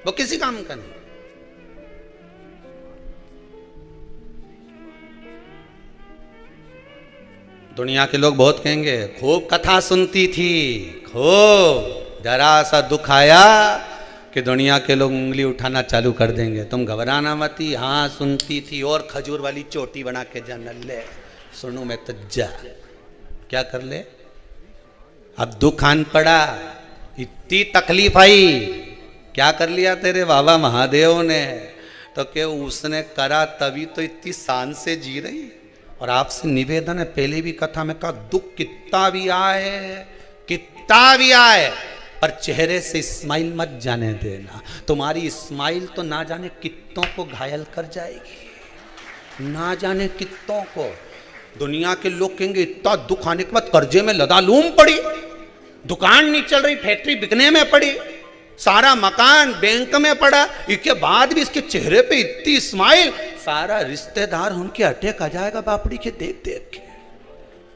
वो किसी काम का नहीं। दुनिया के लोग बहुत कहेंगे खूब कथा सुनती थी, खूब, जरा सा दुख आया कि दुनिया के लोग उंगली उठाना चालू कर देंगे। तुम घबराना मती, हाँ सुनती थी, और खजूर वाली चोटी बना के जानल ले, सुनू मैं तो जा, क्या कर ले? अब दुख आन पड़ा, इतनी तकलीफ आई, क्या कर लिया तेरे बाबा महादेव ने? तो कि उसने करा तभी तो इतनी शान से जी रही। और आपसे निवेदन है, पहले भी कथा में कहा, दुख कितना भी आए, कितना भी आए, पर चेहरे से स्माइल मत जाने देना। तुम्हारी स्माइल तो ना जाने कितनों को घायल कर जाएगी, ना जाने कितनों को। दुनिया के लोग कहेंगे इतना दुख आने के बाद कर्जे में लदालूम पड़ी, दुकान नहीं चल रही, फैक्ट्री बिकने में पड़ी, सारा मकान बैंक में पड़ा, इसके बाद भी इसके चेहरे पे इतनी स्माइल, सारा रिश्तेदार उनके अटैक आ जाएगा बापड़ी के देख देख के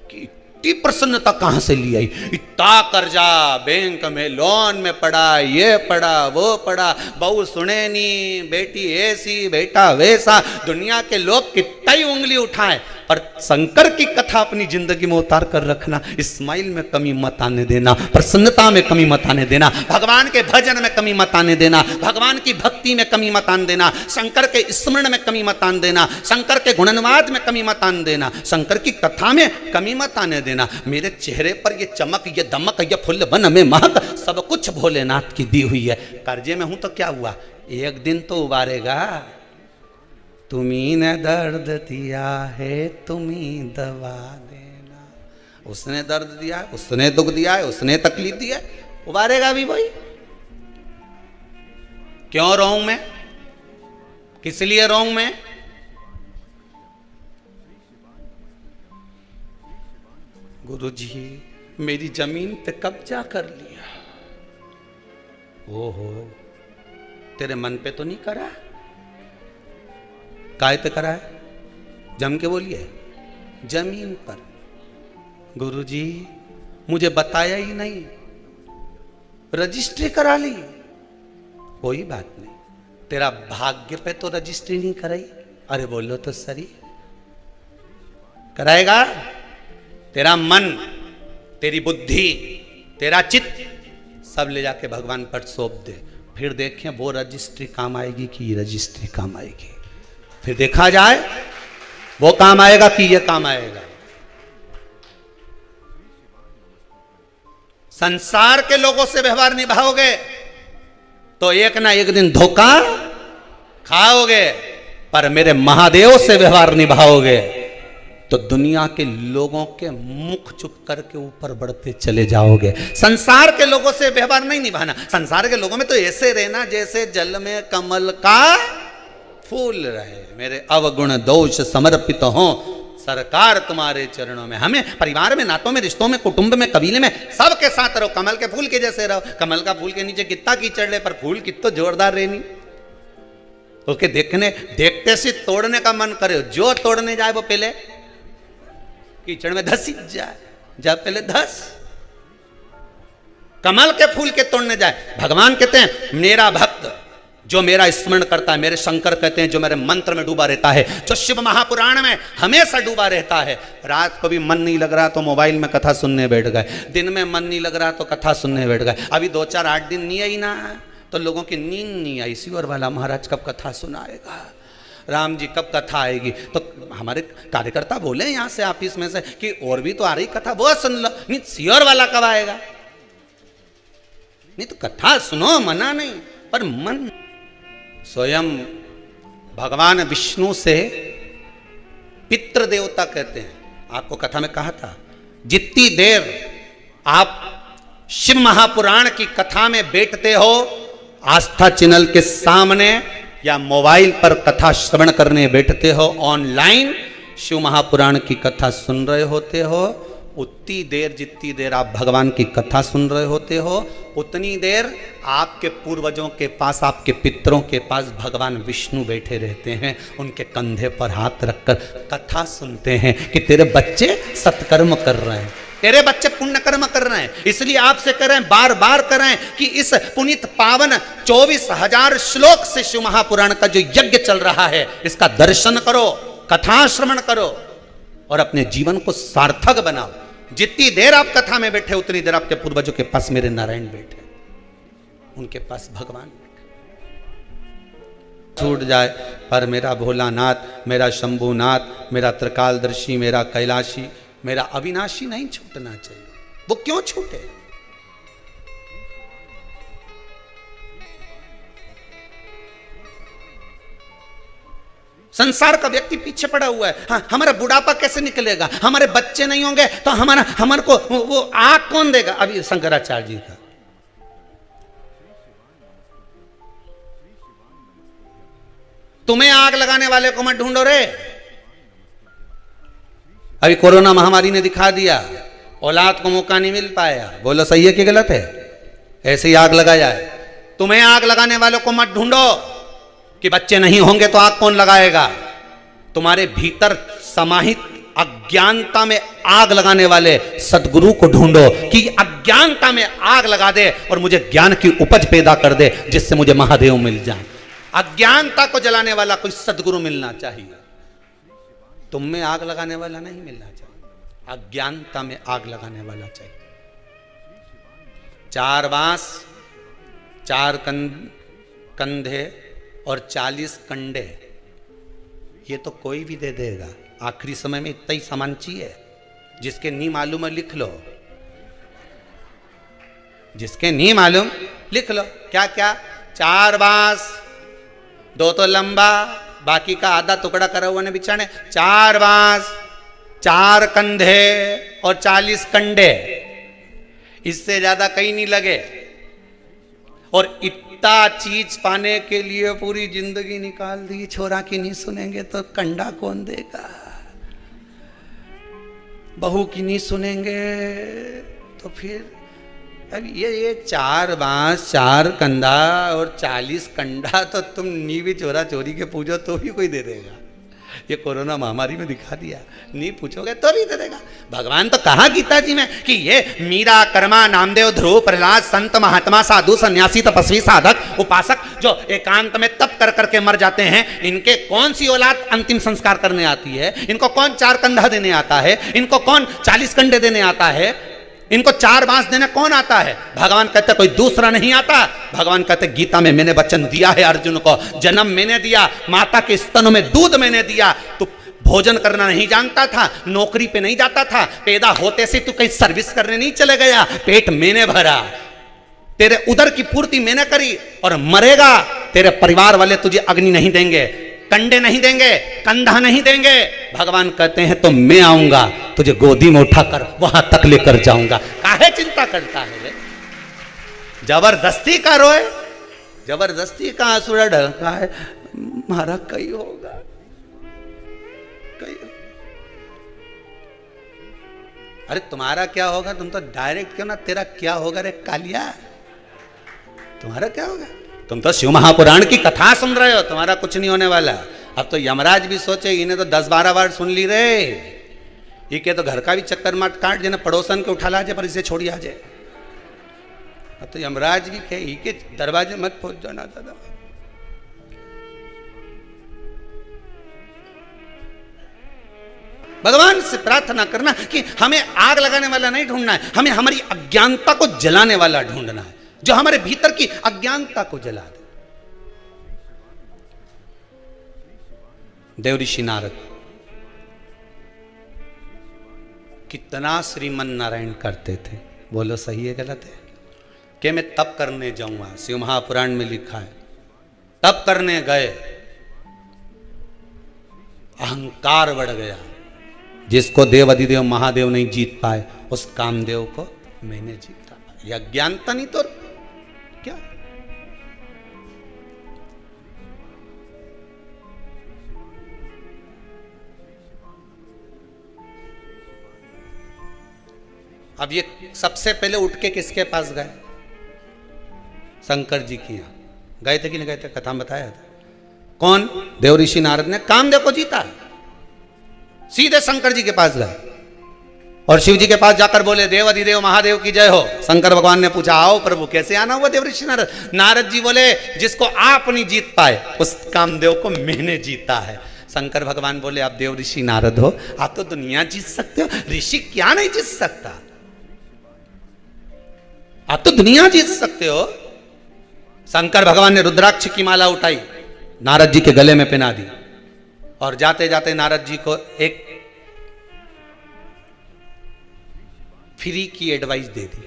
कि इतनी प्रसन्नता कहां से ली आई। इतना कर्जा बैंक में, लोन में पड़ा, ये पड़ा, वो पड़ा, बहू सुने नहीं, बेटी ऐसी, बेटा वैसा। दुनिया के लोग कितना ही उंगली उठाए, पर शंकर की कथा अपनी जिंदगी में उतार कर रखना। स्माइल में कमी मत आने देना, प्रसन्नता में कमी मत आने देना, भगवान के भजन में कमी मत आने देना, भगवान की भक्ति में कमी मत आने देना, शंकर के स्मरण में कमी मत आने देना, शंकर के गुणनवाद में कमी मत आने देना, शंकर की कथा में कमी मत आने देना। मेरे चेहरे पर ये चमक, ये दमक, ये फुल वन में महक, सब कुछ भोलेनाथ की दी हुई है। कर्जे में हूं तो क्या हुआ, एक दिन तो उबारेगा। तुम्ही ने दर्द दिया है, तुम्ही दवा देना। उसने दर्द दिया है, उसने दुख दिया है, उसने तकलीफ दिया है, उबारेगा भी वही। क्यों रोऊं मैं, किस लिए रोऊं मैं? गुरुजी मेरी जमीन पे कब्जा कर लिया। ओहो, तेरे मन पे तो नहीं करा, काय पे करा है? जम के बोलिए, जमीन पर। गुरुजी मुझे बताया ही नहीं, रजिस्ट्री करा ली, कोई बात नहीं, तेरा भाग्य पे तो रजिस्ट्री नहीं कराई। अरे बोलो तो सही, कराएगा? तेरा मन, तेरी बुद्धि, तेरा चित्त सब ले जाके भगवान पर सौंप दे, फिर देखें वो रजिस्ट्री काम आएगी कि ये रजिस्ट्री काम आएगी। फिर देखा जाए वो काम आएगा कि ये काम आएगा। संसार के लोगों से व्यवहार निभाओगे तो एक ना एक दिन धोखा खाओगे, पर मेरे महादेव से व्यवहार निभाओगे तो दुनिया के लोगों के मुख चुप करके ऊपर बढ़ते चले जाओगे। संसार के लोगों से व्यवहार नहीं निभाना। संसार के लोगों में तो ऐसे रहना जैसे जल में कमल का फूल रहे। मेरे अवगुण दोष समर्पित हो सरकार तुम्हारे चरणों में। हमें परिवार में, नातों में, रिश्तों में, कुटुंब में, कबीले में, सबके साथ रहो, कमल के फूल के जैसे रहो। कमल का फूल के नीचे कितना कीचड़ ले, पर फूल कितना जोरदार रहनी। ओके, देखते से तोड़ने का मन करे, जो तोड़ने जाए वो पहले कीचड़ में धस जाए, जा पहले धस। कमल के फूल के तोड़ने जाए। भगवान कहते हैं मेरा भक्त जो मेरा स्मरण करता है, मेरे शंकर कहते हैं जो मेरे मंत्र में डूबा रहता है, जो शिव महापुराण में हमेशा डूबा रहता है। रात को भी मन नहीं लग रहा तो मोबाइल में कथा सुनने बैठ गए, दिन में मन नहीं लग रहा तो कथा सुनने बैठ गए। अभी 2-4-8 दिन नहीं आई ना तो लोगों की नींद नहीं आई। सियोर वाला महाराज कब कथा सुनाएगा, राम जी कब कथा आएगी। तो हमारे कार्यकर्ता बोले यहाँ से ऑफिस में से कि और भी तो आ रही कथा, वो सुन लो। नहीं, सियोर वाला कब आएगा? नहीं तो कथा सुनो, मना नहीं, पर मन। स्वयं भगवान विष्णु से पितृ देवता कहते हैं। आपको कथा में कहा था, जितनी देर आप शिव महापुराण की कथा में बैठते हो, आस्था चैनल के सामने या मोबाइल पर कथा श्रवण करने बैठते हो, ऑनलाइन शिव महापुराण की कथा सुन रहे होते हो, उतनी देर जितनी देर आप भगवान की कथा सुन रहे होते हो, उतनी देर आपके पूर्वजों के पास, आपके पितरों के पास भगवान विष्णु बैठे रहते हैं। उनके कंधे पर हाथ रखकर कथा सुनते हैं कि तेरे बच्चे सत्कर्म कर रहे हैं, तेरे बच्चे पुण्य कर्म कर रहे हैं। इसलिए आपसे कह रहे हैं, बार बार कर रहे हैं कि इस पुनीत पावन 24,000 श्लोक से शिव महापुराण का जो यज्ञ चल रहा है, इसका दर्शन करो, कथा श्रवण करो और अपने जीवन को सार्थक बनाओ। जितनी देर आप कथा में बैठे उतनी देर आपके पूर्वजों के पास मेरे नारायण बैठे, उनके पास भगवान बैठे। छूट जाए पर मेरा भोलानाथ, मेरा शंभुनाथ, मेरा त्रिकालदर्शी, मेरा कैलाशी, मेरा अविनाशी नहीं छूटना चाहिए। वो क्यों छूटे? संसार का व्यक्ति पीछे पड़ा हुआ है। हाँ, हमारा बुढ़ापा कैसे निकलेगा, हमारे बच्चे नहीं होंगे तो हमारे को वो आग कौन देगा? अभी शंकराचार्य जी का तुम्हें आग लगाने वाले को मत ढूंढो रे। अभी कोरोना महामारी ने दिखा दिया, औलाद को मौका नहीं मिल पाया। बोलो सही है कि गलत है? ऐसे ही आग लगाया है। तुम्हें आग लगाने वालों को मत ढूंढो कि बच्चे नहीं होंगे तो आग कौन लगाएगा। तुम्हारे भीतर समाहित अज्ञानता में आग लगाने वाले सदगुरु को ढूंढो कि अज्ञानता में आग लगा दे और मुझे ज्ञान की उपज पैदा कर दे, जिससे मुझे महादेव मिल जाए। अज्ञानता को जलाने वाला कोई सदगुरु मिलना चाहिए, तुम में आग लगाने वाला नहीं मिलना चाहिए। अज्ञानता में आग लगाने वाला चाहिए। 4 बांस, 4 कंधे और 40 कंडे, ये तो कोई भी दे देगा। आखिरी समय में इतना ही सामान चाहिए। जिसके नहीं मालूम है लिख लो, जिसके नहीं मालूम लिख लो। क्या क्या? 4 बांस, 2 तो लंबा, बाकी का आधा टुकड़ा करा हुआ ने बिछाने। 4 बांस, 4 कंधे और 40 कंडे, इससे ज्यादा कहीं नहीं लगे। और इतना चीज पाने के लिए पूरी जिंदगी निकाल दी। छोरा की नहीं सुनेंगे तो कंडा कौन देगा, बहू की नहीं सुनेंगे तो फिर अब ये 4 बांस, 4 कंधा और 40 कंडा तो तुम नी भी चोरा चोरी के पूजो तो भी कोई दे देगा। ये कोरोना महामारी में दिखा दिया, नहीं पूछोगे तो नहीं दे देगा। भगवान तो कहा गीता जी में कि ये मीरा, कर्मा, नामदेव, ध्रुव, प्रहलाद, संत, महात्मा, साधु, सन्यासी, तपस्वी, साधक, उपासक जो एकांत में तप कर करके मर जाते हैं, इनके कौन सी औलाद अंतिम संस्कार करने आती है? इनको कौन 4 कंधा देने आता है? इनको कौन 40 कंडे देने आता है? इनको 4 बांस देने कौन आता है? भगवान कहते कोई दूसरा नहीं आता। भगवान कहते गीता में मैंने वचन दिया है अर्जुन को, जन्म मैंने दिया, माता के स्तनों में दूध मैंने दिया, तू भोजन करना नहीं जानता था, नौकरी पे नहीं जाता था, पैदा होते से तू कहीं सर्विस करने नहीं चले गया, पेट मैंने भरा, तेरे उदर की पूर्ति मैंने करी, और मरेगा तेरे परिवार वाले तुझे अग्नि नहीं देंगे, कंडे नहीं देंगे, कंधा नहीं देंगे। भगवान कहते हैं तो मैं आऊंगा, तुझे गोदी में उठाकर वहां तक लेकर जाऊंगा। काहे चिंता करता है? जबरदस्ती का रोए, जबरदस्ती का आंसू ढलका है, मारा कई होगा, कई। अरे तुम्हारा क्या होगा? तुम तो डायरेक्ट क्यों ना, तेरा क्या होगा रे कालिया, तुम्हारा क्या होगा? तुम तो शिव महापुराण की कथा सुन रहे हो, तुम्हारा कुछ नहीं होने वाला। अब तो यमराज भी सोचे, इन्हें तो 10-12 बार सुन ली रे, ये के तो घर का भी चक्कर मत काट, जिन्हें पड़ोसन के उठा ला जाए पर इसे छोड़ी आ जाए। अब तो यमराज भी कहे के दरवाजे मत पहुंच जाना दादा। भगवान से प्रार्थना करना कि हमें आग लगाने वाला नहीं ढूंढना है, हमें हमारी अज्ञानता को जलाने वाला ढूंढना है, जो हमारे भीतर की अज्ञानता को जला दे। देव ऋषि नारद कितना श्रीमन नारायण करते थे, बोलो सही है गलत है? कि मैं तप करने जाऊंगा, शिव महापुराण में लिखा है, तप करने गए, अहंकार बढ़ गया, जिसको देव अधिदेव महादेव नहीं जीत पाए, उस कामदेव को मैंने जीता। यह अज्ञानता नहीं तो क्या? अब ये सबसे पहले उठ के किसके पास गए? शंकर जी की यहां गए थे कि नहीं गए थे? कथा में बताया था। कौन? देव ऋषि नारद ने कामदेव को जीता, सीधे शंकर जी के पास गए और शिव जी के पास जाकर बोले देव अधिदेव महादेव की जय हो। शंकर भगवान ने पूछा आओ प्रभु कैसे आना हुआ देव ऋषि नारद? नारद जी बोले जिसको आप नहीं जीत पाए उस कामदेव को मैंने जीता है। शंकर भगवान बोले आप देव ऋषि नारद हो, आप तो दुनिया जीत सकते हो, ऋषि क्या नहीं जीत सकता? आप तो दुनिया जीत सकते हो। शंकर भगवान ने रुद्राक्ष की माला उठाई, नारद जी के गले में पहना दी और जाते जाते नारद जी को एक फ्री की एडवाइस दे दी,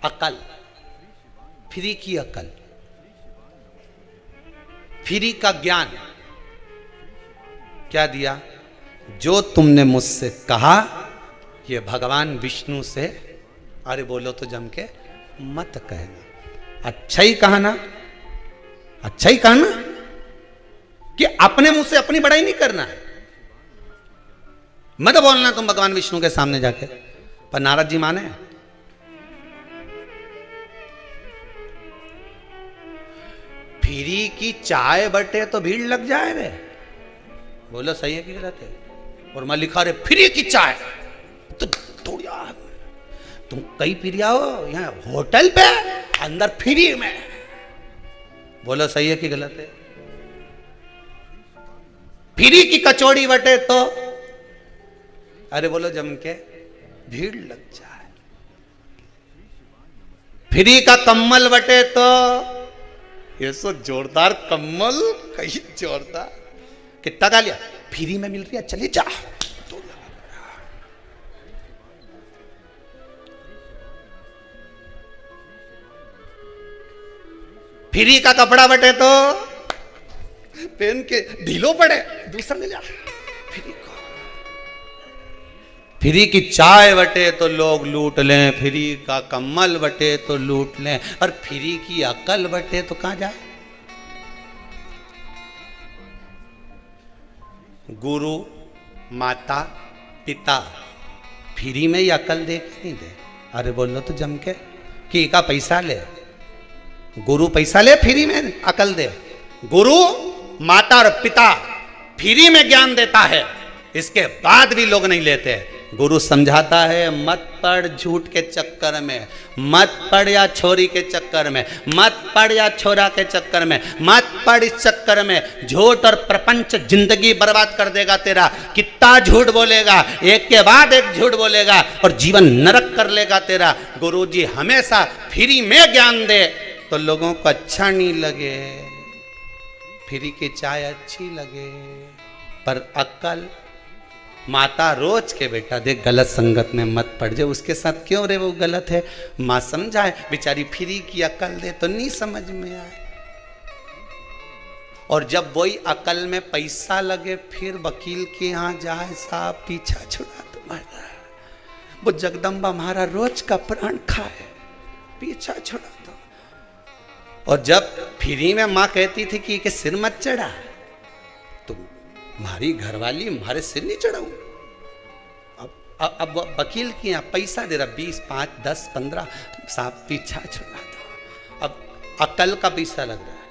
अकल, फ्री की अकल, फ्री का ज्ञान। क्या दिया? जो तुमने मुझसे कहा ये भगवान विष्णु से, अरे बोलो तो जम के मत कहना, अच्छा ही कहा ना, अच्छा ही कहा ना, कि अपने मुंह से अपनी बड़ाई नहीं करना, मत बोलना तुम भगवान विष्णु के सामने जाके। पर नारद जी माने? फ्री की चाय बटे तो भीड़ लग जाए रे, बोलो सही है कि गलत है? और मैं लिखा रे फ्री की चाय तो थोड़ी, तुम कहीं पिरिया हो, यहाँ होटल पे अंदर फ्री में, बोलो सही है कि गलत है? फ्री की कचौड़ी बटे तो, अरे बोलो जम के भीड़ लग जाए। फ्री का कम्मल बटे तो, ये सो जोरदार कम्मल, कहीं जोरदार, कितना का लिया? फ्री में मिल रही है, चले जा। फ्री का कपड़ा बटे तो पहन के ढीलो पड़े, दूसरा ले जा। फ्री को, फ्री की चाय बटे तो लोग लूट लें, फ्री का कम्मल बटे तो लूट लें, और फ्री की अकल बटे तो कहां जाए? गुरु माता पिता फ्री में ही अकल दे के नहीं दे, अरे बोलो तो जम के कि का पैसा ले, गुरु पैसा ले फ्री में अकल दे, गुरु माता और पिता फ्री में ज्ञान देता है, इसके बाद भी लोग नहीं लेते। गुरु समझाता है मत पड़ झूठ के चक्कर में, मत पड़ या छोरी के चक्कर में, मत पड़ या छोरा के चक्कर में, मत पड़ इस चक्कर में। झूठ और प्रपंच जिंदगी बर्बाद कर देगा तेरा। कितना झूठ बोलेगा, एक के बाद एक झूठ बोलेगा और जीवन नरक कर लेगा तेरा। गुरुजी हमेशा फ्री में ज्ञान दे तो लोगों को अच्छा नहीं लगे, फ्री की चाय अच्छी लगे, पर अक्ल माता रोज के बेटा देख गलत संगत में मत पड़ जाए, उसके साथ क्यों रे, वो गलत है। माँ समझाए, बेचारी फ्री की अकल दे तो नहीं समझ में आए। और जब वही अकल में पैसा लगे फिर वकील के यहाँ जाए, साहब पीछा छुड़ा तुम्हारा, वो जगदम्बा हमारा रोज का प्राण खाए, पीछा छुड़ा दो। और जब फ्री में माँ कहती थी कि सिर मत चढ़ा, हमारी घरवाली हमारे सिर नहीं चढ़ाऊ। अब वकील की यहाँ पैसा दे रहा, 20, 5, 10, 15, साहब पीछा छुड़ा दो। अब अकल का पैसा लग रहा है,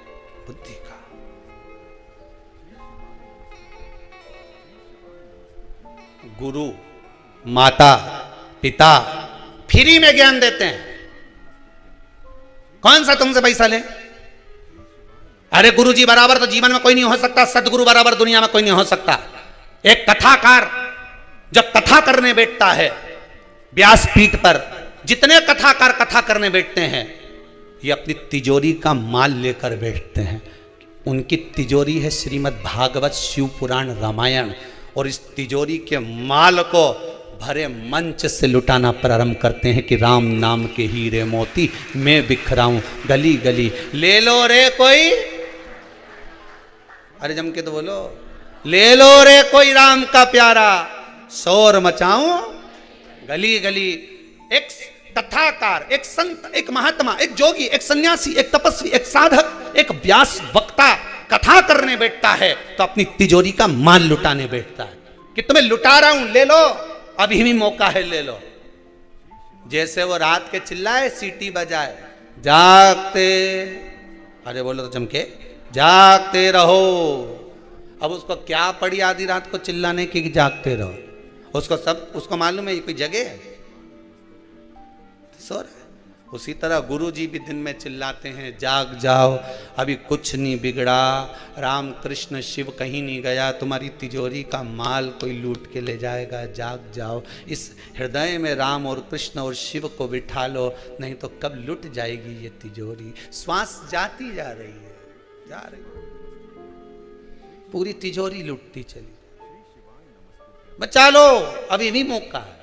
बुद्धि का। गुरु माता पिता फ्री में ज्ञान देते हैं, कौन सा तुमसे पैसा ले। अरे गुरुजी बराबर तो जीवन में कोई नहीं हो सकता, सदगुरु बराबर दुनिया में कोई नहीं हो सकता। एक कथाकार जब कथा करने बैठता है व्यासपीठ पर, जितने कथाकार कथा करने बैठते हैं ये अपनी तिजोरी का माल लेकर बैठते हैं। उनकी तिजोरी है श्रीमद् भागवत, शिव पुराण, रामायण, और इस तिजोरी के माल को भरे मंच से लुटाना प्रारंभ करते हैं कि राम नाम के हीरे मोती मैं बिखराऊं गली गली, ले लो रे कोई, अरे जम के तो बोलो, ले लो रे कोई राम का प्यारा, शोर मचाऊं गली गली। एक कथाकार, एक संत, एक महात्मा, एक जोगी, एक सन्यासी, एक तपस्वी, एक साधक, एक व्यास वक्ता कथा करने बैठता है तो अपनी तिजोरी का माल लुटाने बैठता है कि तुम्हें लुटा रहा हूं, ले लो, अभी भी मौका है, ले लो। जैसे वो रात के चिल्लाए, सीटी बजाए, जागते, अरे बोलो तो चमके, जागते रहो। अब उसको क्या पड़ी आधी रात को चिल्लाने की कि जागते रहो, उसको सब उसको मालूम है ये कोई जगह है, सो रहा है। उसी तरह गुरुजी भी दिन में चिल्लाते हैं, जाग जाओ, अभी कुछ नहीं बिगड़ा, राम कृष्ण शिव कहीं नहीं गया, तुम्हारी तिजोरी का माल कोई लूट के ले जाएगा, जाग जाओ। इस हृदय में राम और कृष्ण और शिव को बिठा लो, नहीं तो कब लुट जाएगी ये तिजोरी। श्वास जाती जा रही है, जा रही है, पूरी तिजोरी लुटती चली, बचा लो, अभी भी मौका है।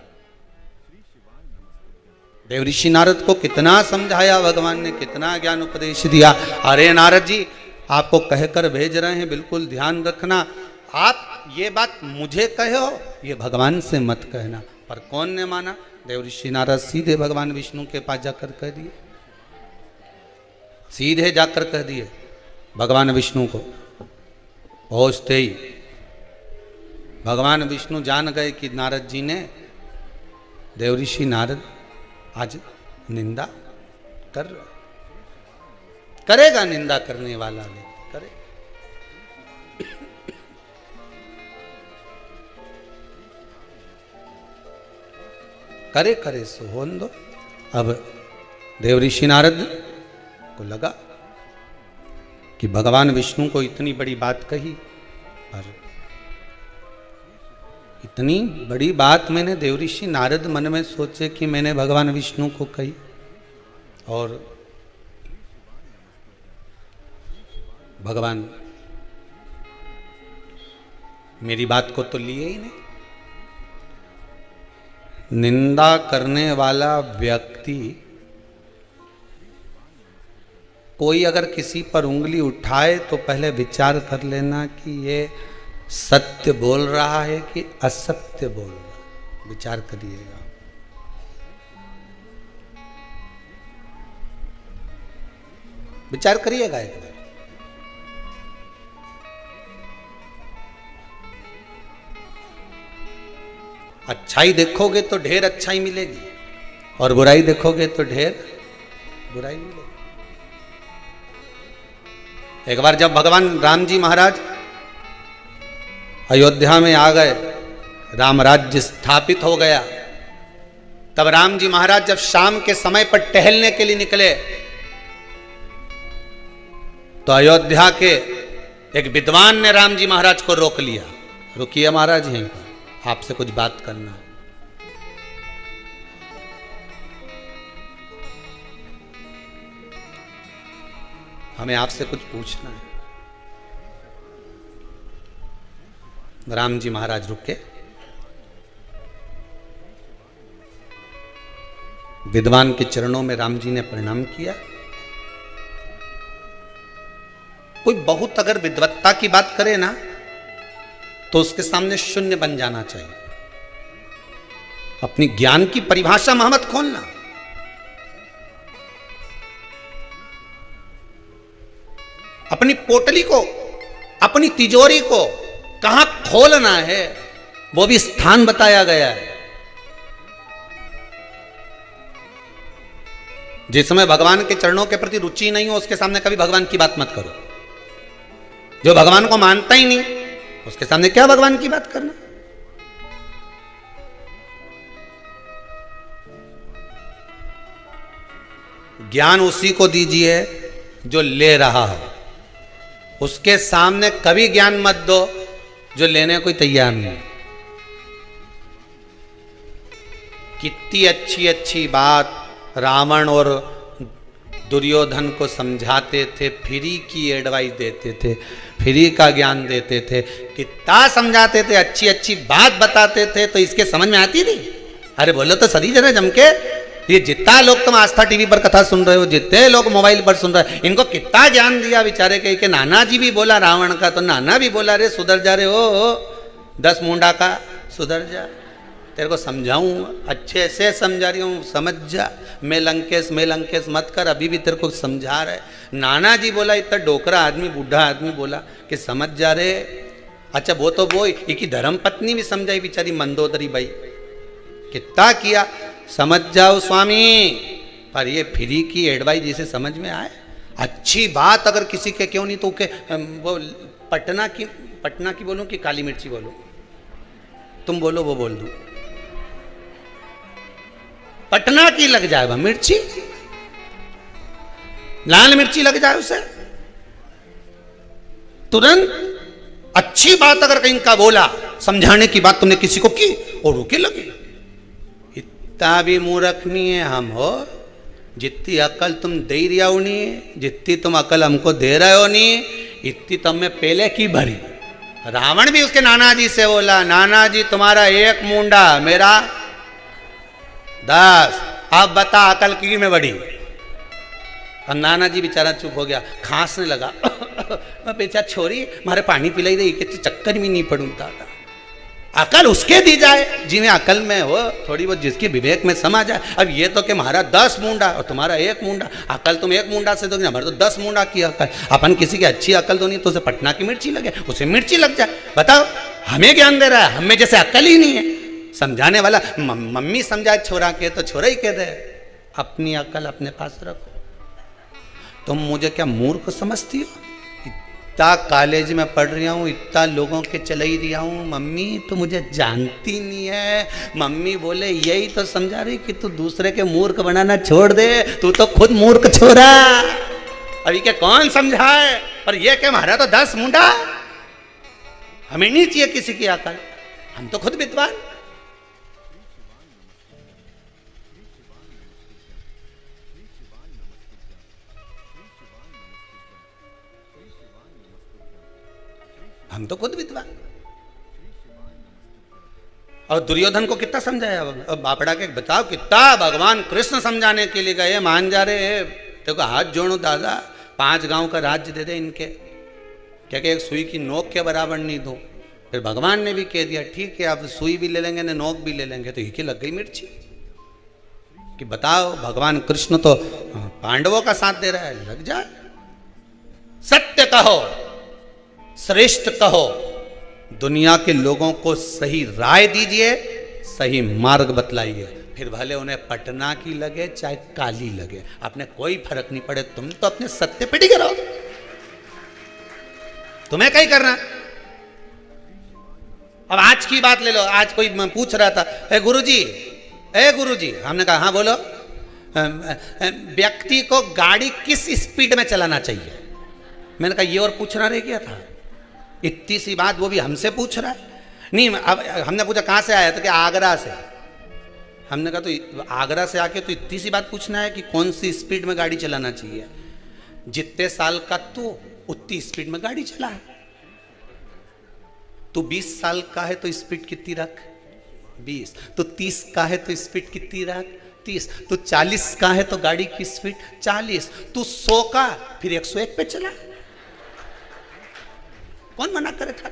देव ऋषि नारद को कितना समझाया भगवान ने, कितना ज्ञान उपदेश दिया। अरे नारद जी आपको कहकर भेज रहे हैं, बिल्कुल ध्यान रखना, आप ये बात मुझे कहो, ये भगवान से मत कहना। पर कौन ने माना? देव ऋषि नारद सीधे भगवान विष्णु के पास जाकर कह दिए, सीधे जाकर कह दिए भगवान विष्णु को। पहुंचते ही भगवान विष्णु जान गए कि नारद जी ने, देव ऋषि नारद आज निंदा कर रहा, करेगा निंदा करने वाला भी करे। करे करे सो होन दो। अब देव ऋषि नारद को लगा कि भगवान विष्णु को इतनी बड़ी बात कही, और इतनी बड़ी बात मैंने देव ऋषि नारद मन में सोचे कि मैंने भगवान विष्णु को कही, और भगवान मेरी बात को तो लिए ही नहीं। निंदा करने वाला व्यक्ति, कोई अगर किसी पर उंगली उठाए तो पहले विचार कर लेना कि ये सत्य बोल रहा है कि असत्य बोल रहा है, विचार करिएगा। विचार करिएगा एक बार। अच्छाई देखोगे तो ढेर अच्छाई मिलेगी, और बुराई देखोगे तो ढेर बुराई मिलेगी। एक बार जब भगवान राम जी महाराज अयोध्या में आ गए, राम राज्य स्थापित हो गया। तब राम जी महाराज जब शाम के समय पर टहलने के लिए निकले तो अयोध्या के एक विद्वान ने राम जी महाराज को रोक लिया। रुकिए महाराज, यहीं पर आपसे कुछ बात करना है। हमें आपसे कुछ पूछना है। राम जी महाराज रुके, विद्वान के चरणों में राम जी ने प्रणाम किया। कोई बहुत अगर विद्वत्ता की बात करे ना तो उसके सामने शून्य बन जाना चाहिए। अपनी ज्ञान की परिभाषा में मत खोलना। अपनी पोटली को, अपनी तिजोरी को कहां खोलना है वो भी स्थान बताया गया है। जिस समय भगवान के चरणों के प्रति रुचि नहीं हो उसके सामने कभी भगवान की बात मत करो। जो भगवान को मानता ही नहीं उसके सामने क्या भगवान की बात करना। ज्ञान उसी को दीजिए जो ले रहा हो, उसके सामने कभी ज्ञान मत दो जो लेने कोई तैयार नहीं। कितनी अच्छी अच्छी बात रावण और दुर्योधन को समझाते थे, फ्री की एडवाइस देते थे, फ्री का ज्ञान देते थे, कितना समझाते थे, अच्छी अच्छी बात बताते थे, तो इसके समझ में आती थी। अरे बोलो तो सही जरा जम के। ये जितना लोग तुम आस्था टीवी पर कथा सुन रहे हो, जितने लोग मोबाइल पर सुन रहे हो, इनको कितना ज्ञान दिया बेचारे के नाना जी भी बोला रावण का, तो नाना भी बोला रे सुधर जा रे हो 10 मुंडा का, सुधर जा, तेरे को समझाऊं, अच्छे से समझा रही हूँ, समझ जा, मैं लंकेश मत कर, अभी भी तेरे को समझा रहे। नाना जी बोला, इतना डोकरा आदमी, बूढ़ा आदमी बोला कि समझ जा रे। अच्छा वो तो वो एक ही धर्म पत्नी भी समझाई बेचारी मंदोदरी भाई, कितना किया, समझ जाओ स्वामी, पर ये फ्री की एडवाइस जिसे समझ में आए। अच्छी बात अगर किसी के क्यों नहीं तो के वो पटना की बोलूं कि काली मिर्ची बोलूं, तुम बोलो वो बोल दूं। पटना की लग जाए वह मिर्ची, लाल मिर्ची लग जाए उसे तुरंत। अच्छी बात अगर कहीं का बोला, समझाने की बात तुमने किसी को की और रुके लगे। इतना भी मूर्ख नहीं है हम हो, जितनी अकल तुम दे रही हो नहीं, जितनी तुम अकल हमको दे रहे हो नहीं, इतनी तुम में पहले की भरी। रावण भी उसके नाना जी से बोला, नाना जी तुम्हारा 1 मुंडा, मेरा 10, अब बता अकल की में बड़ी। और नाना जी बेचारा चुप हो गया, खांसने लगा बेचारा छोरी मारे पानी पिलाई दे, चक्कर में नहीं पड़ूं दादा। अकल उसके दी जाए जिन्हें अकल में हो थोड़ी बहुत, जिसकी विवेक में समा जाए। अब ये तो कि हमारा 10 मुंडा और तुम्हारा 1 मुंडा, अकल तुम 1 मुंडा से दोगे, हमारे तो 10 मुंडा की अकल। अपन किसी की अच्छी अकल दो नहीं तो उसे पटना की मिर्ची लगे, उसे मिर्ची लग जाए। बताओ हमें ज्ञान दे रहा है, हमें जैसे अकल ही नहीं है। समझाने वाला मम्मी समझाए छोरा के तो छोरा ही कह दे, अपनी अकल अपने पास रखो। तुम मुझे क्या मूर्ख समझती हो? इतना कॉलेज में पढ़ रहा हूँ, इतना लोगों के चले ही रहा हूँ, मम्मी तो मुझे जानती नहीं है। मम्मी बोले यही तो समझा रही कि तू दूसरे के मूर्ख बनाना छोड़ दे, तू तो खुद मूर्ख छोरा। अभी के कौन समझाए, पर ये कि हमारा तो 10 मुंडा, हमें नहीं चाहिए किसी की अकल, हम तो खुद विद्वान। हम तो खुद विद्वान। और दुर्योधन को कितना समझाया बापड़ा के, बताओ कितना भगवान कृष्ण समझाने के लिए गए, मान जा रहे हैं। देखो हाथ जोड़ो दादा, 5 गांव का राज्य दे दे इनके, क्या कि एक सुई की नोक के बराबर नहीं दो। फिर भगवान ने भी कह दिया ठीक है आप सुई भी ले लेंगे ना नोक भी ले लेंगे, तो एक ही लग गई मिर्ची। कि बताओ भगवान कृष्ण तो पांडवों का साथ दे रहा है, लग जाए। सत्य कहो, श्रेष्ठ कहो, दुनिया के लोगों को सही राय दीजिए, सही मार्ग बतलाइए, फिर भले उन्हें पटना की लगे चाहे काली लगे, अपने कोई फर्क नहीं पड़े। तुम तो अपने सत्य पे टिके रहो, तुम्हें कहीं करना। अब आज की बात ले लो, आज कोई पूछ रहा था, ए गुरुजी, हमने कहा हाँ बोलो, व्यक्ति को गाड़ी किस स्पीड में चलाना चाहिए? मैंने कहा ये और पूछना रह गया था, इतनी सी बात वो भी हमसे पूछ रहा है। नहीं, अब हमने पूछा कहाँ से आया? तो क्या आगरा से। हमने कहा तो आगरा से आके तो इतनी सी बात पूछना है कि कौन सी स्पीड में गाड़ी चलाना चाहिए? जितने साल का तू उतनी स्पीड में गाड़ी चला। तू 20 साल का है तो स्पीड कितनी रख? 20। तो 30 का है तो स्पीड कितनी रख? 30। तो 40 का है तो गाड़ी की स्पीड 40। तू 100 का फिर 101 पे चला। कौन मना करे था?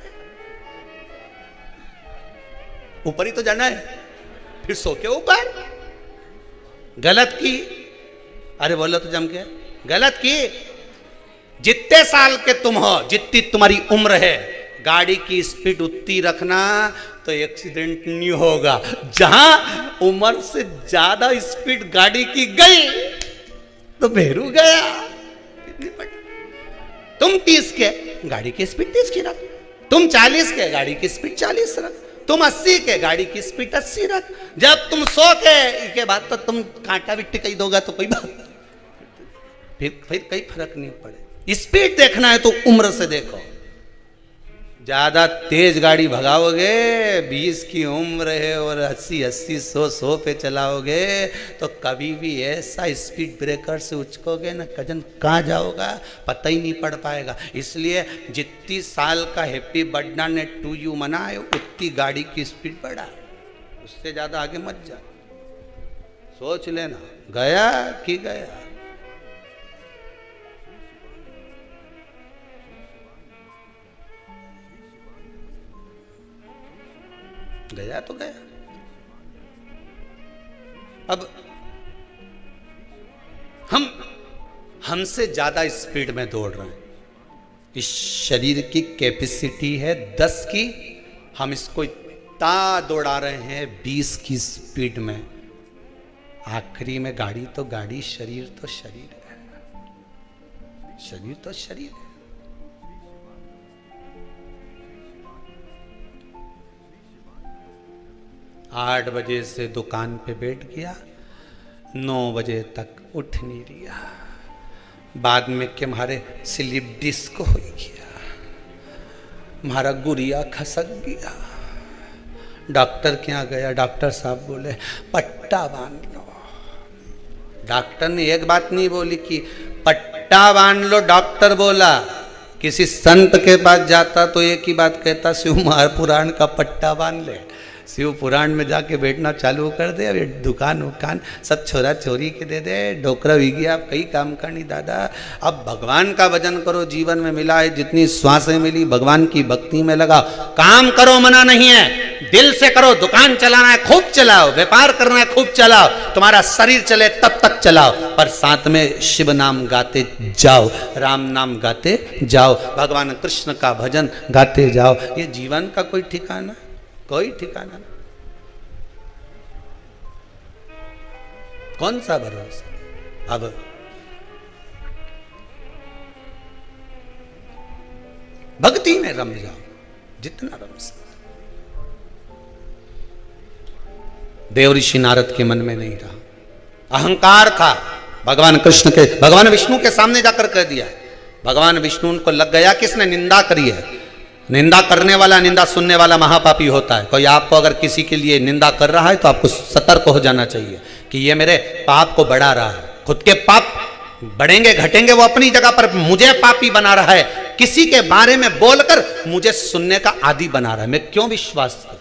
ऊपर ही तो जाना है, फिर 100 के ऊपर। गलत की, अरे बोलो तो जम के, गलत की। जितने साल के तुम हो, जितनी तुम्हारी उम्र है, गाड़ी की स्पीड उतनी रखना तो एक्सीडेंट नहीं होगा। जहां उम्र से ज्यादा स्पीड गाड़ी की गई तो भेरू गया। तुम 30 के, गाड़ी की स्पीड 30 की रख। तुम 40 के, गाड़ी की स्पीड 40 रख। तुम 80 के, गाड़ी की स्पीड 80 रख। जब तुम 100 के बाद तो तुम कांटा भी टिकाई दोगा तो कोई बात, फिर कोई फर्क नहीं पड़े। स्पीड देखना है तो उम्र से देखो। ज्यादा तेज गाड़ी भगाओगे, 20 की उम्र है और 80 100 पे चलाओगे तो कभी भी ऐसा स्पीड ब्रेकर से उचकोगे ना, कजन कहाँ जाओगा पता ही नहीं पड़ पाएगा। इसलिए जितनी साल का हैप्पी बर्थडे ने टू यू मनाए, उतनी गाड़ी की स्पीड बढ़ा, उससे ज्यादा आगे मत जा। सोच लेना, गया कि गया। गया तो गया। अब हमसे ज्यादा स्पीड में दौड़ रहे हैं। इस शरीर की कैपेसिटी है 10 की, हम इसको इतना दौड़ा रहे हैं 20 की स्पीड में। आखिरी में गाड़ी तो गाड़ी, शरीर तो शरीर है, शरीर तो शरीर है। आठ बजे से दुकान पे बैठ गया, 9 बजे तक उठ नहीं रहा। बाद में के मारे स्लिप डिस्क हो गया, हमारा गुड़िया खसक गया। डॉक्टर के यहाँ गया, डॉक्टर साहब बोले पट्टा बांध लो। डॉक्टर ने एक बात नहीं बोली कि पट्टा बांध लो, डॉक्टर बोला। किसी संत के पास जाता तो एक ही बात कहता, शिव महापुराण का पट्टा बांध ले। शिव पुराण में जाके बैठना चालू कर दे। अब ये दुकान उकान सब छोरा छोरी के दे दे, डोकरा भी गया, अब कई काम करनी दादा। अब भगवान का भजन करो, जीवन में मिला है जितनी श्वासें मिली भगवान की भक्ति में लगाओ। काम करो मना नहीं है, दिल से करो। दुकान चलाना है खूब चलाओ, व्यापार करना है खूब चलाओ, तुम्हारा शरीर चले तब तक चलाओ, पर साथ में शिव नाम गाते जाओ, राम नाम गाते जाओ, भगवान कृष्ण का भजन गाते जाओ। ये जीवन का कोई ठिकाना, कोई ठिकाना नहीं। कौन सा भरोसा? अब भक्ति में रम जाओ, जितना रम सकते। देव ऋषि नारद के मन में नहीं रहा, अहंकार था। भगवान कृष्ण के, भगवान विष्णु के सामने जाकर कह दिया। भगवान विष्णु उनको लग गया कि इसने निंदा करी है। निंदा करने वाला, निंदा सुनने वाला महापापी होता है। कोई आपको अगर किसी के लिए निंदा कर रहा है तो आपको सतर्क हो जाना चाहिए कि ये मेरे पाप को बढ़ा रहा है। खुद के पाप बढ़ेंगे घटेंगे वो अपनी जगह पर, मुझे पापी बना रहा है। किसी के बारे में बोलकर मुझे सुनने का आदी बना रहा है, मैं क्यों विश्वास करूं?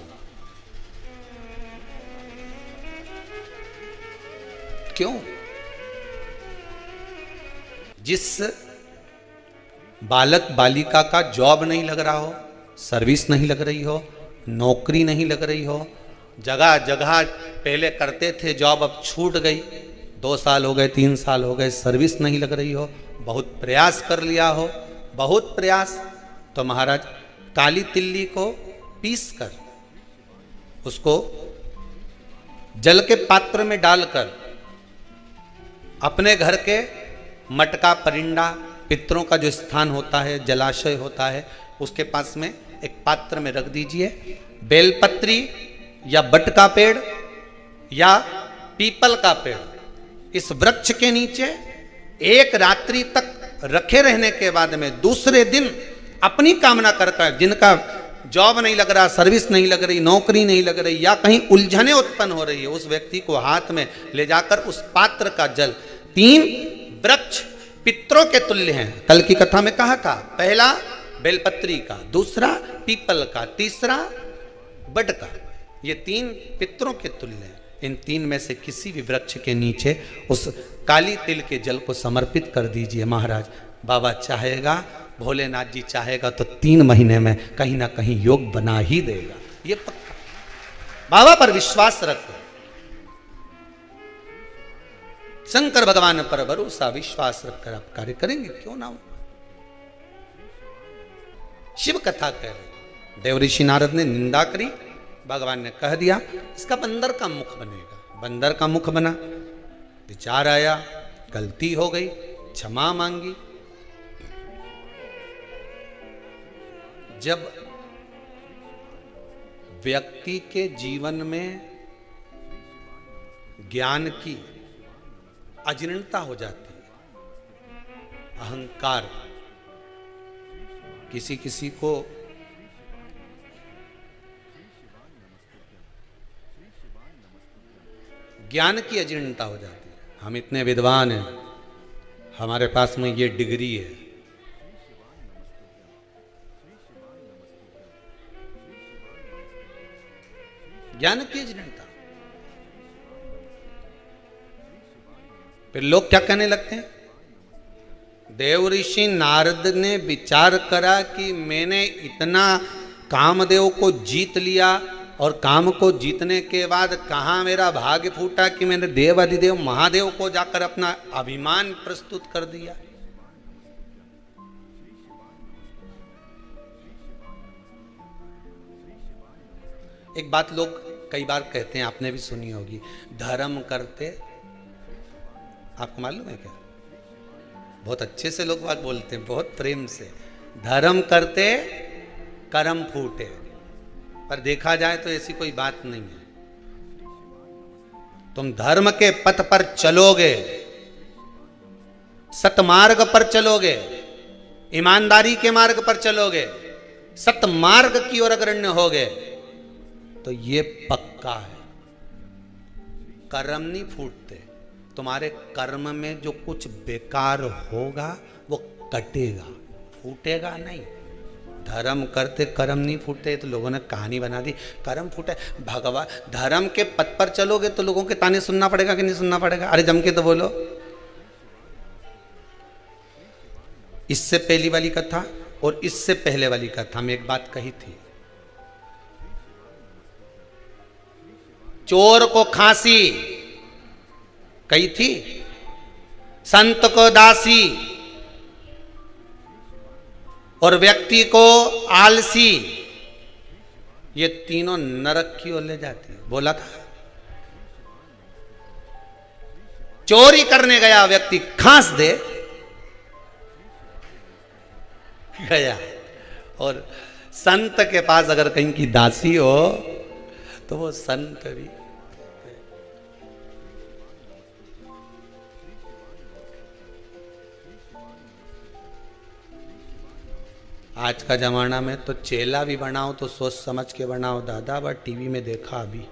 क्यों? जिस बालक बालिका का जॉब नहीं लग रहा हो, सर्विस नहीं लग रही हो, नौकरी नहीं लग रही हो, जगह जगह पहले करते थे जॉब, अब छूट गई, 2 साल हो गए 3 साल हो गए, सर्विस नहीं लग रही हो, बहुत प्रयास कर लिया हो, बहुत प्रयास, तो महाराज काली तिल्ली को पीस कर उसको जल के पात्र में डालकर अपने घर के मटका परिंडा, पितरों का जो स्थान होता है, जलाशय होता है, उसके पास में एक पात्र में रख दीजिए। बेलपत्री या बट का पेड़ या पीपल का पेड़, इस वृक्ष के नीचे एक रात्रि तक रखे रहने के बाद में दूसरे दिन अपनी कामना कर, जिनका जॉब नहीं लग रहा, सर्विस नहीं लग रही, नौकरी नहीं लग रही, या कहीं उलझने उत्पन्न हो रही है, उस व्यक्ति को हाथ में ले जाकर उस पात्र का जल, 3 वृक्ष पितरों के तुल्य हैं। कल की कथा में कहा था, पहला बेलपत्री का, दूसरा पीपल का, तीसरा बड का, ये 3 पितरों के तुल्य हैं। इन 3 में से किसी भी वृक्ष के नीचे उस काली तिल के जल को समर्पित कर दीजिए महाराज। बाबा चाहेगा, भोलेनाथ जी चाहेगा तो 3 महीने में कहीं ना कहीं योग बना ही देगा, ये पक्का। बाबा पर विश्वास रखो, शंकर भगवान पर भरोसा विश्वास रखकर आप कार्य करेंगे, क्यों ना हो। शिव कथा कह रहे, देव ऋषि नारद ने निंदा करी, भगवान ने कह दिया इसका बंदर का मुख बनेगा। बंदर का मुख बना, विचार आया, गलती हो गई, क्षमा मांगी। जब व्यक्ति के जीवन में ज्ञान की अजीर्णता हो जाती है, अहंकार, किसी किसी को ज्ञान की अजीर्णता हो जाती है। हम इतने विद्वान हैं, हमारे पास में ये डिग्री है, ज्ञान की अजीर्णता। फिर लोग क्या कहने लगते हैं, देव ऋषि नारद ने विचार करा कि मैंने इतना कामदेव को जीत लिया, और काम को जीतने के बाद कहाँ मेरा भाग्य फूटा कि मैंने देव अधिदेव महादेव को जाकर अपना अभिमान प्रस्तुत कर दिया। एक बात लोग कई बार कहते हैं, आपने भी सुनी होगी, धर्म करते, आपको मालूम है क्या? बहुत अच्छे से लोग बात बोलते हैं, बहुत प्रेम से, धर्म करते कर्म फूटे। पर देखा जाए तो ऐसी कोई बात नहीं है। तुम धर्म के पथ पर चलोगे, सतमार्ग पर चलोगे, ईमानदारी के मार्ग पर चलोगे, सतमार्ग की ओर अग्रण्य होगे, तो ये पक्का है, कर्म नहीं फूटते। तुम्हारे कर्म में जो कुछ बेकार होगा वो कटेगा, फूटेगा नहीं। धर्म करते कर्म नहीं फूटे, तो लोगों ने कहानी बना दी कर्म फूटे। भगवान, धर्म के पथ पर चलोगे तो लोगों के ताने सुनना पड़ेगा कि नहीं सुनना पड़ेगा? अरे जम के तो बोलो। इससे पहली वाली कथा और इससे पहले वाली कथा में एक बात कही थी, चोर को खांसी कही थी, संत को दासी और व्यक्ति को आलसी, ये तीनों नरक की ओर ले जाती है, बोला था। चोरी करने गया व्यक्ति खांस दे गया, और संत के पास अगर कहीं की दासी हो तो वो संत भी। आज का जमाना में तो चेला भी बनाओ तो सोच समझ के बनाओ दादा। बट टीवी में देखा अभी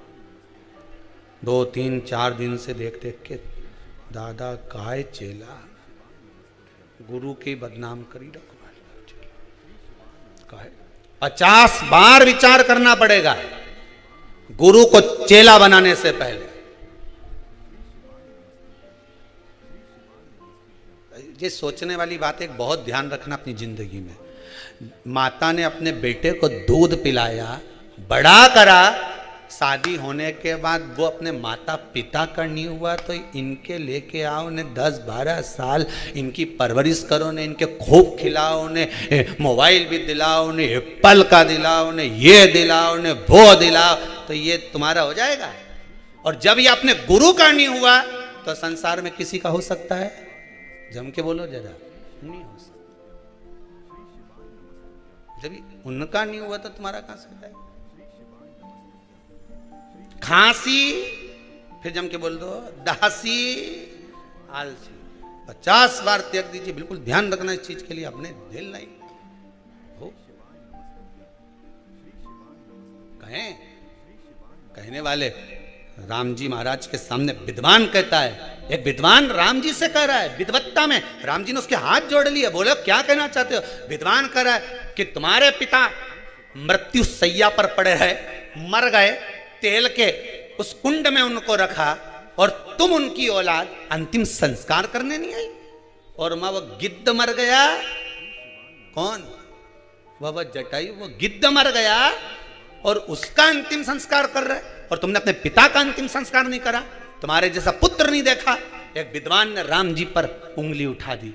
2, 3, 4 दिन से देख देख के, दादा काय चेला, गुरु की बदनाम करी रखवा, 50 बार विचार करना पड़ेगा गुरु को चेला बनाने से पहले। ये सोचने वाली बात, एक बहुत ध्यान रखना अपनी जिंदगी में। माता ने अपने बेटे को दूध पिलाया, बड़ा करा, शादी होने के बाद वो अपने माता पिता का नहीं हुआ तो इनके लेके आओ, उन्हें 10-12 साल इनकी परवरिश करो, उन्हें इनके खूब खिलाओ, उन्हें मोबाइल भी दिलाओ, उन्हें एप्पल का दिलाओ, उन्हें ये दिलाओ, उन्हें वो दिलाओ, तो ये तुम्हारा हो जाएगा। और जब ये अपने गुरु का नहीं हुआ तो संसार में किसी का हो सकता है? जम के बोलो जरा, नहीं हो सकता। जब उनका नहीं हुआ तो तुम्हारा कहां से जाए? खांसी फिर जम के बोल दो, दासी, आलसी, 50 बार त्याग दीजिए। बिल्कुल ध्यान रखना इस चीज के लिए, अपने दिल नहीं हो। कहें कहने वाले राम जी महाराज के सामने विद्वान कहता है, एक विद्वान राम जी से कह रहा है विद्वत्ता में, राम जी ने उसके हाथ जोड़ लिए, बोले क्या कहना चाहते हो? विद्वान कह रहा है कि तुम्हारे पिता मृत्यु सैया पर पड़े रहे, मर गए, तेल के उस कुंड में उनको रखा और तुम उनकी औलाद अंतिम संस्कार करने नहीं आई। और मां वो गिद्ध मर गया, कौन? वह जटायु, वो गिद्ध मर गया और उसका अंतिम संस्कार कर रहे, और तुमने अपने पिता का अंतिम संस्कार नहीं करा, तुम्हारे जैसा पुत्र नहीं देखा। एक विद्वान ने राम जी पर उंगली उठा दी।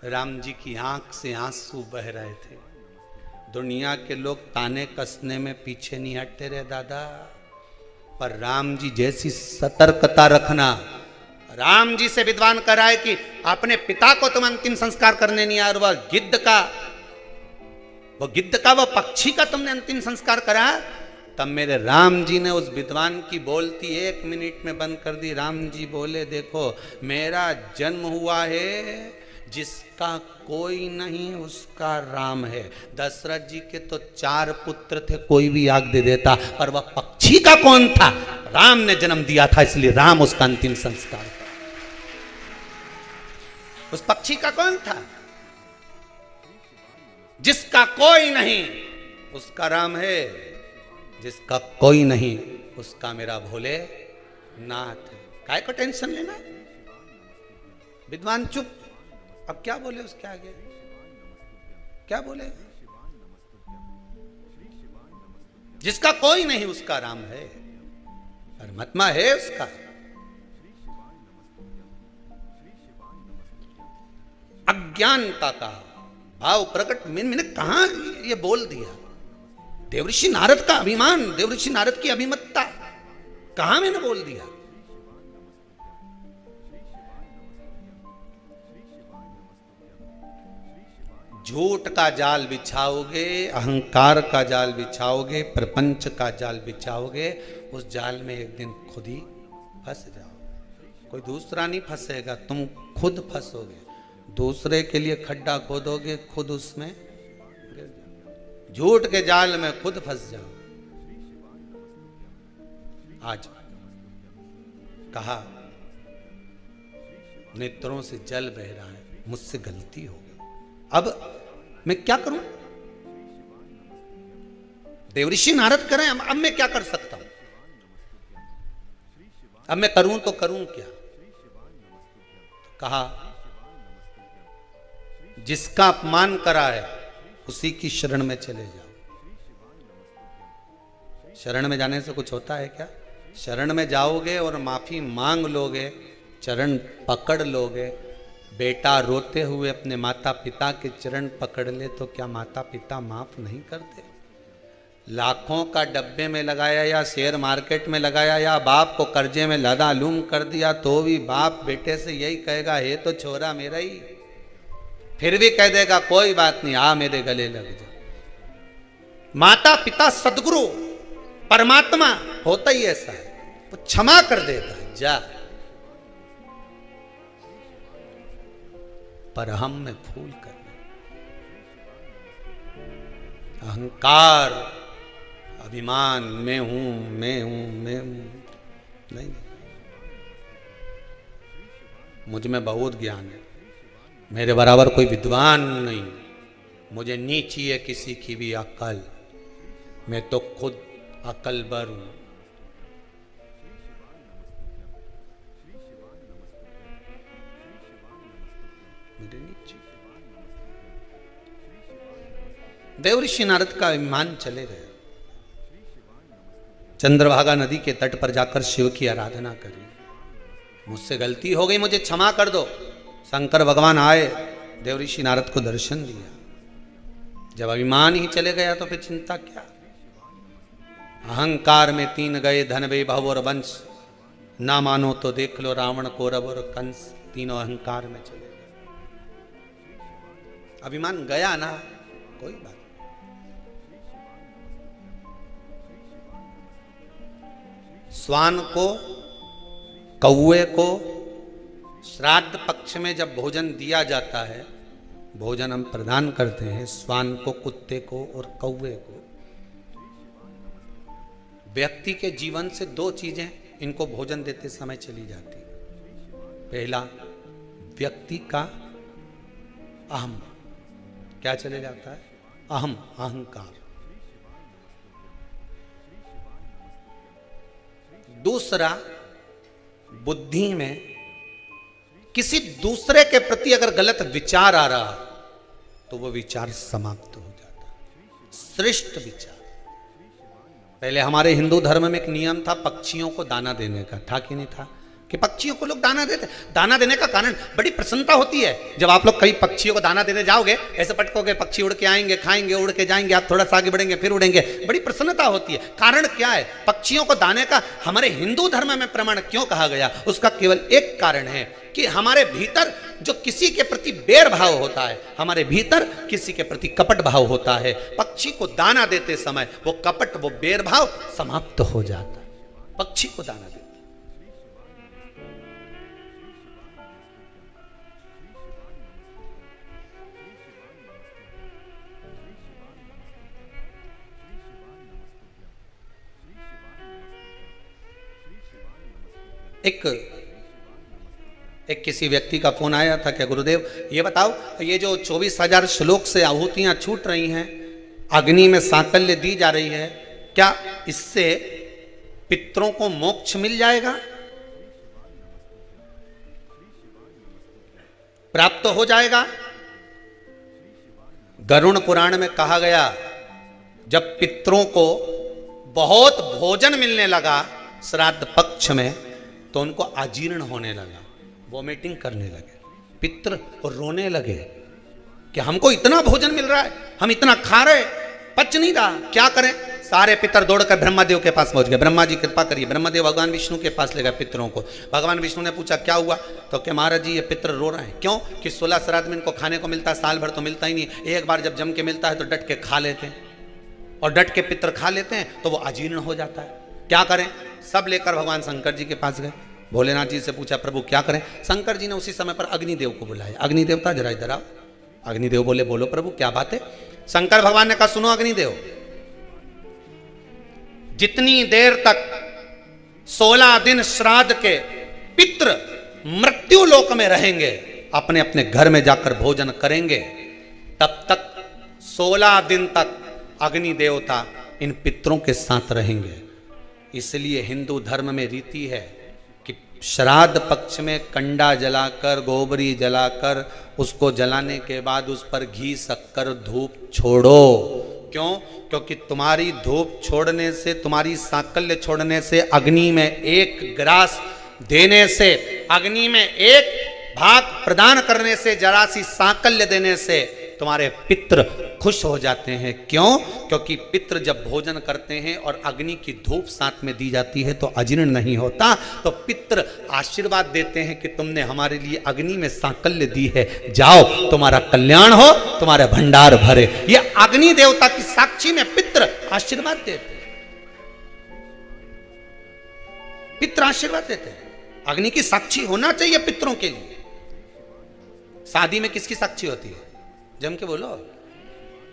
राम जी की आंख से आंसू बह रहे थे। दुनिया के लोग ताने कसने में पीछे नहीं हटते रहे दादा, पर राम जी जैसी सतर्कता रखना। राम जी से विद्वान कराए कि अपने पिता को तुम अंतिम संस्कार करने नहीं आए, वह गिद्ध का वो पक्षी का तुमने अंतिम संस्कार करा। तब मेरे राम जी ने उस विद्वान की बोलती 1 मिनट में बंद कर दी। राम जी बोले, देखो मेरा जन्म हुआ है, जिसका कोई नहीं उसका राम है। दशरथ जी के तो 4 पुत्र थे, कोई भी आग दे देता, और वह पक्षी का कौन था? राम ने जन्म दिया था, इसलिए राम उसका अंतिम संस्कार। उस पक्षी का कौन था? जिसका कोई नहीं उसका राम है, जिसका कोई नहीं उसका मेरा भोले नाथ है। काय को टेंशन लेना? विद्वान चुप। अब क्या बोले उसके आगे? क्या बोले? जिसका कोई नहीं उसका राम है, परमात्मा है उसका। अज्ञानता का भाव प्रकट मैंने कहां ये बोल दिया? देवऋषि नारद का अभिमान, देवऋषि नारद की अभिमत्ता कहां मैंने बोल दिया? झूठ का जाल बिछाओगे, अहंकार का जाल बिछाओगे, प्रपंच का जाल बिछाओगे, उस जाल में एक दिन खुद ही फंस जाओगे। कोई दूसरा नहीं फंसेगा, तुम खुद फंसोगे। दूसरे के लिए खड्डा खोदोगे, खुद उसमें गिर जाओगे। झूठ के जाल में खुद फंस जाओ। आज कहा नेत्रों से जल बह रहा है, मुझसे गलती हो गई, अब मैं क्या करूं? देवऋषि नारद करें, अब मैं क्या कर सकता हूं? अब मैं करूं तो करूं क्या? तो कहा जिसका अपमान करा है उसी की शरण में चले जाओ। शरण में जाने से कुछ होता है क्या? शरण में जाओगे और माफी मांग लोगे, चरण पकड़ लोगे। बेटा रोते हुए अपने माता पिता के चरण पकड़ ले तो क्या माता पिता माफ नहीं करते? लाखों का डब्बे में लगाया या शेयर मार्केट में लगाया या बाप को कर्जे में लदालूम कर दिया तो भी बाप बेटे से यही कहेगा, हे तो छोरा मेरा ही। फिर भी कह देगा कोई बात नहीं, आ मेरे गले लग जा। माता पिता सदगुरु परमात्मा होता ही ऐसा है, वो क्षमा कर देता है, जा। पर हम में फूल करना, अहंकार, अभिमान, मैं हूं मैं हूं मैं हूं, नहीं। मुझ में बहुत ज्ञान है, मेरे बराबर कोई विद्वान नहीं, मुझे नहीं चाहिए किसी की भी अकल, मैं तो खुद अकलबर हूं। मुझे नहीं चाहिए। देवऋषि नारद का अभिमान चले गए। चंद्रभागा नदी के तट पर जाकर शिव की आराधना करी। मुझसे गलती हो गई, मुझे क्षमा कर दो। शंकर भगवान आए, देवऋषि नारद को दर्शन दिया। जब अभिमान ही चले गया तो फिर चिंता क्या? अहंकार में 3 गए, धन वैभव और वंश, ना मानो तो देख लो रावण, कौरव और कंस, तीनों अहंकार में चले गए। अभिमान गया ना, कोई बात। श्वान को, कौवे को श्राद्ध पक्ष में जब भोजन दिया जाता है, भोजन हम प्रदान करते हैं श्वान को, कुत्ते को और कौवे को। व्यक्ति के जीवन से दो चीजें इनको भोजन देते समय चली जाती है। पहला, व्यक्ति का अहम, क्या चले जाता है? अहम, अहंकार। दूसरा, बुद्धि में किसी दूसरे के प्रति अगर गलत विचार आ रहा तो वो विचार समाप्त हो जाता है। श्रेष्ठ विचार। पहले हमारे हिंदू धर्म में एक नियम था पक्षियों को दाना देने का, था कि नहीं था? कि पक्षियों को लोग दाना देते। दाना देने का कारण बड़ी प्रसन्नता होती है। जब आप लोग कई पक्षियों को दाना देने जाओगे, ऐसे पटकोगे, पक्षी उड़ के आएंगे, खाएंगे, उड़ के जाएंगे, आप थोड़ा सा आगे बढ़ेंगे, फिर उड़ेंगे, बड़ी प्रसन्नता होती है। कारण क्या है? पक्षियों को दाने का हमारे हिंदू धर्म में प्रमाण क्यों कहा गया? उसका केवल एक कारण है कि हमारे भीतर जो किसी के प्रति बैर भाव होता है, हमारे भीतर किसी के प्रति कपट भाव होता है, पक्षी को दाना देते समय वो कपट, वो बैर भाव समाप्त हो जाता है। पक्षी को दाना देते। एक किसी व्यक्ति का फोन आया था, क्या गुरुदेव ये बताओ, ये जो 24,000 श्लोक से आहुतियां छूट रही हैं, अग्नि में सांकल्य दी जा रही है, क्या इससे पितरों को मोक्ष मिल जाएगा, प्राप्त हो जाएगा? गरुड़ पुराण में कहा गया, जब पितरों को बहुत भोजन मिलने लगा श्राद्ध पक्ष में, तो उनको अजीर्ण होने लगा, वॉमिटिंग करने लगे, पितर और रोने लगे कि हमको इतना भोजन मिल रहा है, हम इतना खा रहे, पच नहीं रहा, क्या करें? सारे पितर दौड़कर ब्रह्मादेव के पास पहुंच गए। ब्रह्मा जी कृपा करिए। ब्रह्मादेव भगवान विष्णु के पास ले गए पितरों को। भगवान विष्णु ने पूछा क्या हुआ? तो क्या महाराज जी ये पितर रो रहे हैं। क्यों? कि 16 श्राद्ध में इनको खाने को मिलता है, साल भर तो मिलता ही नहीं, एक बार जब जम के मिलता है तो डट के खा लेते हैं, और डट के पितर खा लेते हैं तो वो अजीर्ण हो जाता है। क्या करें? सब लेकर भगवान शंकर जी के पास गए। भोलेनाथ जी से पूछा प्रभु क्या करें? शंकर जी ने उसी समय पर अग्निदेव को बुलाया। अग्निदेवता जरा इधर आओ। अग्निदेव बोले बोलो प्रभु क्या बात है? शंकर भगवान ने कहा सुनो अग्निदेव, जितनी देर तक 16 दिन श्राद्ध के पितृ मृत्यु लोक में रहेंगे, अपने अपने घर में जाकर भोजन करेंगे, तब तक 16 दिन तक अग्नि देवता इन पितरों के साथ रहेंगे। इसलिए हिंदू धर्म में रीति है कि श्राद्ध पक्ष में कंडा जलाकर, गोबरी जलाकर, उसको जलाने के बाद उस पर घी, शक्कर, धूप छोड़ो। क्यों? क्योंकि तुम्हारी धूप छोड़ने से, तुम्हारी सांकल्य छोड़ने से, अग्नि में एक ग्रास देने से, अग्नि में एक भाग प्रदान करने से, जरा सी सांकल्य देने से तुम्हारे पितृ खुश हो जाते हैं। क्यों? क्योंकि पितृ जब भोजन करते हैं और अग्नि की धूप साथ में दी जाती है तो अजीर्ण नहीं होता। तो पितृ आशीर्वाद देते हैं कि तुमने हमारे लिए अग्नि में सांकल्य दी है, जाओ तुम्हारा कल्याण हो, तुम्हारे भंडार भरे। ये अग्नि देवता की साक्षी में पितृ आशीर्वाद देते हैं। पितृ आशीर्वाद देते हैं। अग्नि की साक्षी होना चाहिए पितरों के लिए। शादी में किसकी साक्षी होती है? जम के बोलो,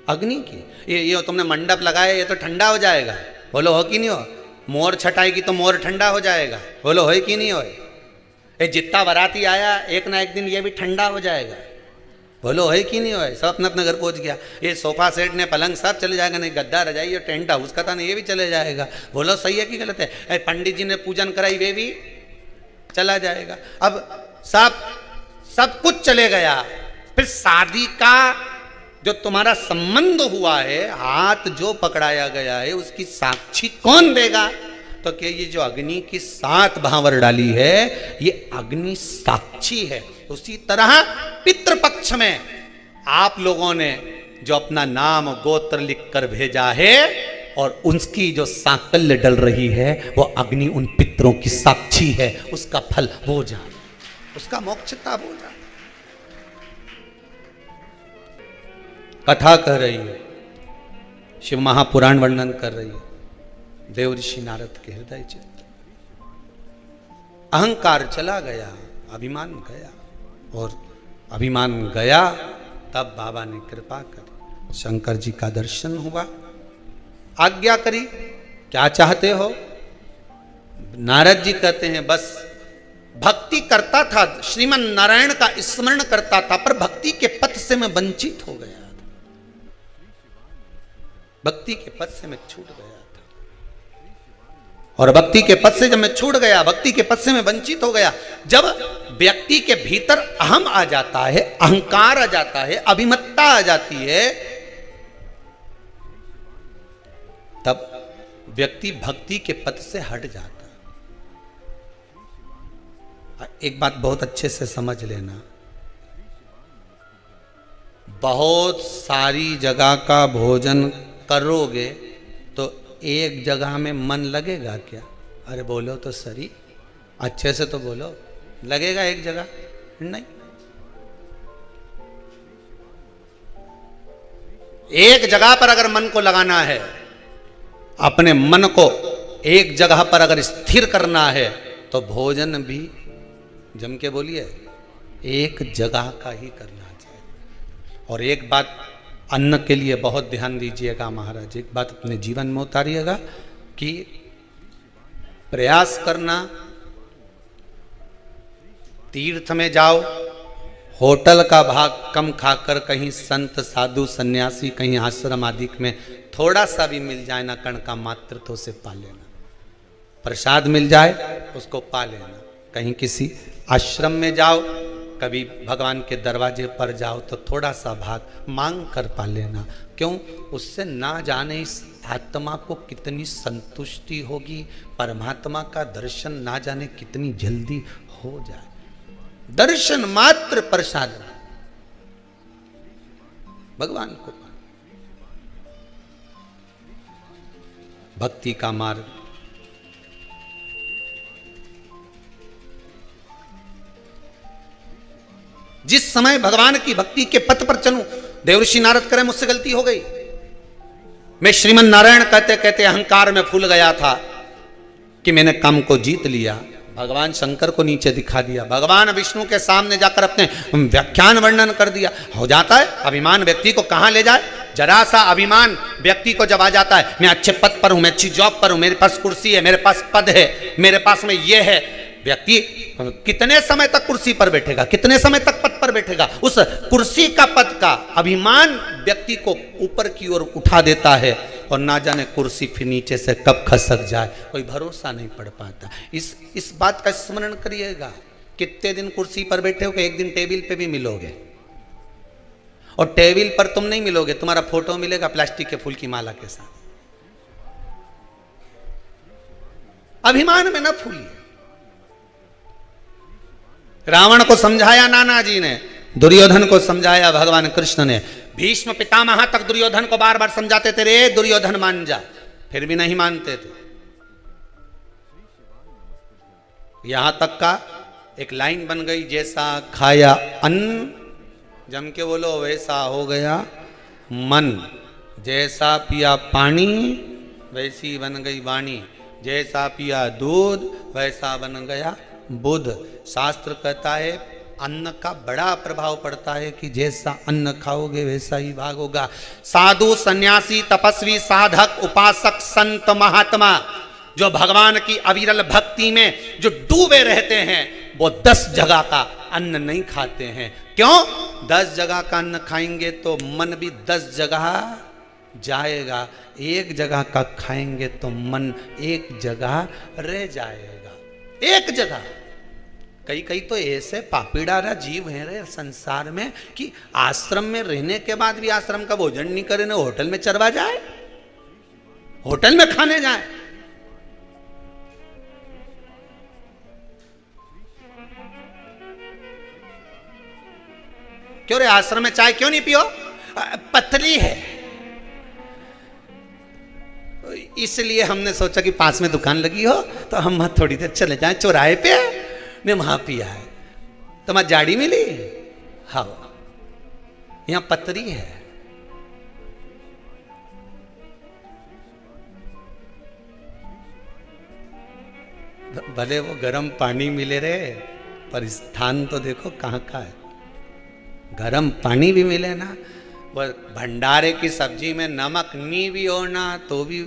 अग्नि की। ये तुमने मंडप लगाया, ये तो ठंडा हो जाएगा, बोलो हो कि नहीं हो? मोर छटाएगी तो मोर ठंडा हो जाएगा, बोलो हो कि नहीं हो? ये जितना बाराती आया एक ना एक दिन ये भी ठंडा हो जाएगा, बोलो है कि नहीं हो? सब अपने अपने घर पहुंच गया। ये सोफा सेट ने पलंग सब चले जाएगा, नहीं गद्दा रजाई और टेंट हाउस का था नहीं, ये भी चले जाएगा, बोलो सही है कि गलत है? पंडित जी ने पूजन कराई, वे भी चला जाएगा। अब सब कुछ चले गया। फिर शादी का जो तुम्हारा संबंध हुआ है, हाथ जो पकड़ाया गया है, उसकी साक्षी कौन देगा? तो क्या ये जो अग्नि की 7 भांवर डाली है, ये अग्नि साक्षी है। उसी तरह पितृपक्ष में आप लोगों ने जो अपना नाम गोत्र लिखकर भेजा है और उसकी जो सांकल्य डल रही है, वो अग्नि उन पितरों की साक्षी है। उसका फल वो जाने, उसका मोक्षता वो जाने। कथा कह रही है, शिव महापुराण वर्णन कर रही है, देव ऋषि नारद के हृदय चित्त। अहंकार चला गया, अभिमान गया, और अभिमान गया तब बाबा ने कृपा करी, शंकर जी का दर्शन हुआ, आज्ञा करी, क्या चाहते हो? नारद जी कहते हैं बस भक्ति करता था, श्रीमन नारायण का स्मरण करता था, पर भक्ति के पथ से मैं वंचित हो गया था, भक्ति के पथ से मैं छूट गया था, और भक्ति के पथ से जब मैं छूट गया, भक्ति के पथ से मैं वंचित हो गया, जब व्यक्ति के भीतर अहम आ जाता है, अहंकार आ जाता है, अभिमत्ता आ जाती है, तब व्यक्ति भक्ति के पथ से हट जाता है। एक बात बहुत अच्छे से समझ लेना, बहुत सारी जगह का भोजन करोगे तो एक जगह में मन लगेगा क्या? अरे बोलो तो सही, अच्छे से तो बोलो, लगेगा एक जगह? नहीं। एक जगह पर अगर मन को लगाना है, अपने मन को एक जगह पर अगर स्थिर करना है, तो भोजन भी जम के बोलिए एक जगह का ही करना चाहिए। और एक बात अन्न के लिए बहुत ध्यान दीजिएगा महाराज, एक बात अपने जीवन में उतारिएगा कि प्रयास करना, तीर्थ में जाओ, होटल का भाग कम खाकर कहीं संत साधु सन्यासी कहीं आश्रम आदि में थोड़ा सा भी मिल जाए ना, कण का मात्र तो उसे पा लेना, प्रसाद मिल जाए उसको पा लेना। कहीं किसी आश्रम में जाओ, कभी भगवान के दरवाजे पर जाओ तो थोड़ा सा भाग मांग कर पा लेना। क्यों? उससे ना जाने इस आत्मा को कितनी संतुष्टि होगी, परमात्मा का दर्शन ना जाने कितनी जल्दी हो जाए। दर्शन मात्र प्रसाद भगवान को, भक्ति का मार्ग। जिस समय भगवान की भक्ति के पथ पर चलूं, देवर्षि नारद करे मुझसे गलती हो गई, मैं श्रीमन नारायण कहते कहते अहंकार में फूल गया था कि मैंने काम को जीत लिया, भगवान शंकर को नीचे दिखा दिया, भगवान विष्णु के सामने जाकर अपने व्याख्यान वर्णन कर दिया। हो जाता है अभिमान व्यक्ति को कहां ले जाए, जरा सा अभिमान व्यक्ति को जब आ जाता है, मैं अच्छे पद पर हूं, मैं अच्छी जॉब पर हूं, मेरे पास कुर्सी है, मेरे पास पद है, मेरे पास में ये है, व्यक्ति कितने समय तक कुर्सी पर बैठेगा, कितने समय तक पद पर बैठेगा? उस कुर्सी का पद का अभिमान व्यक्ति को ऊपर की ओर उठा देता है, और ना जाने कुर्सी फिर नीचे से कब खसक जाए, कोई भरोसा नहीं पड़ पाता। इस बात का स्मरण करिएगा, कितने दिन कुर्सी पर बैठे हो कि एक दिन टेबल पे भी मिलोगे, और टेबल पर तुम नहीं मिलोगे, तुम्हारा फोटो मिलेगा प्लास्टिक के फूल की माला के साथ। अभिमान में न फूलिए। रावण को समझाया नाना जी ने, दुर्योधन को समझाया भगवान कृष्ण ने, भीष्म पितामह तक दुर्योधन को बार बार समझाते थे, रे दुर्योधन मान जा, फिर भी नहीं मानते थे। यहां तक का एक लाइन बन गई, जैसा खाया अन्न, जम के बोलो, वैसा हो गया मन, जैसा पिया पानी वैसी बन गई वाणी, जैसा पिया दूध वैसा बन गया बुध। शास्त्र कहता है अन्न का बड़ा प्रभाव पड़ता है कि जैसा अन्न खाओगे वैसा ही भाग होगा। साधु सन्यासी तपस्वी साधक उपासक संत महात्मा जो भगवान की अविरल भक्ति में जो डूबे रहते हैं, वो 10 जगह का अन्न नहीं खाते हैं। क्यों? 10 जगह का अन्न खाएंगे तो मन भी 10 जगह जाएगा, एक जगह का खाएंगे तो मन एक जगह रह जाएगा, एक जगह। कई तो ऐसे पापीडारा जीव हैं रे संसार में कि आश्रम में रहने के बाद भी आश्रम का भोजन नहीं करे, ना होटल में चरवा जाए, होटल में खाने जाए। क्यों रे आश्रम में चाय क्यों नहीं पियो? पतली है, इसलिए हमने सोचा कि पास में दुकान लगी हो तो हम वहां थोड़ी देर चले जाएं, चौराहे पे ने वहां पिया है। तुम्हें जाड़ी मिली? हाँ, यहां पतरी है। भले वो गर्म पानी मिले रे, पर स्थान तो देखो कहाँ का है। गर्म पानी भी मिले ना, वो भंडारे की सब्जी में नमक नहीं भी हो ना, तो भी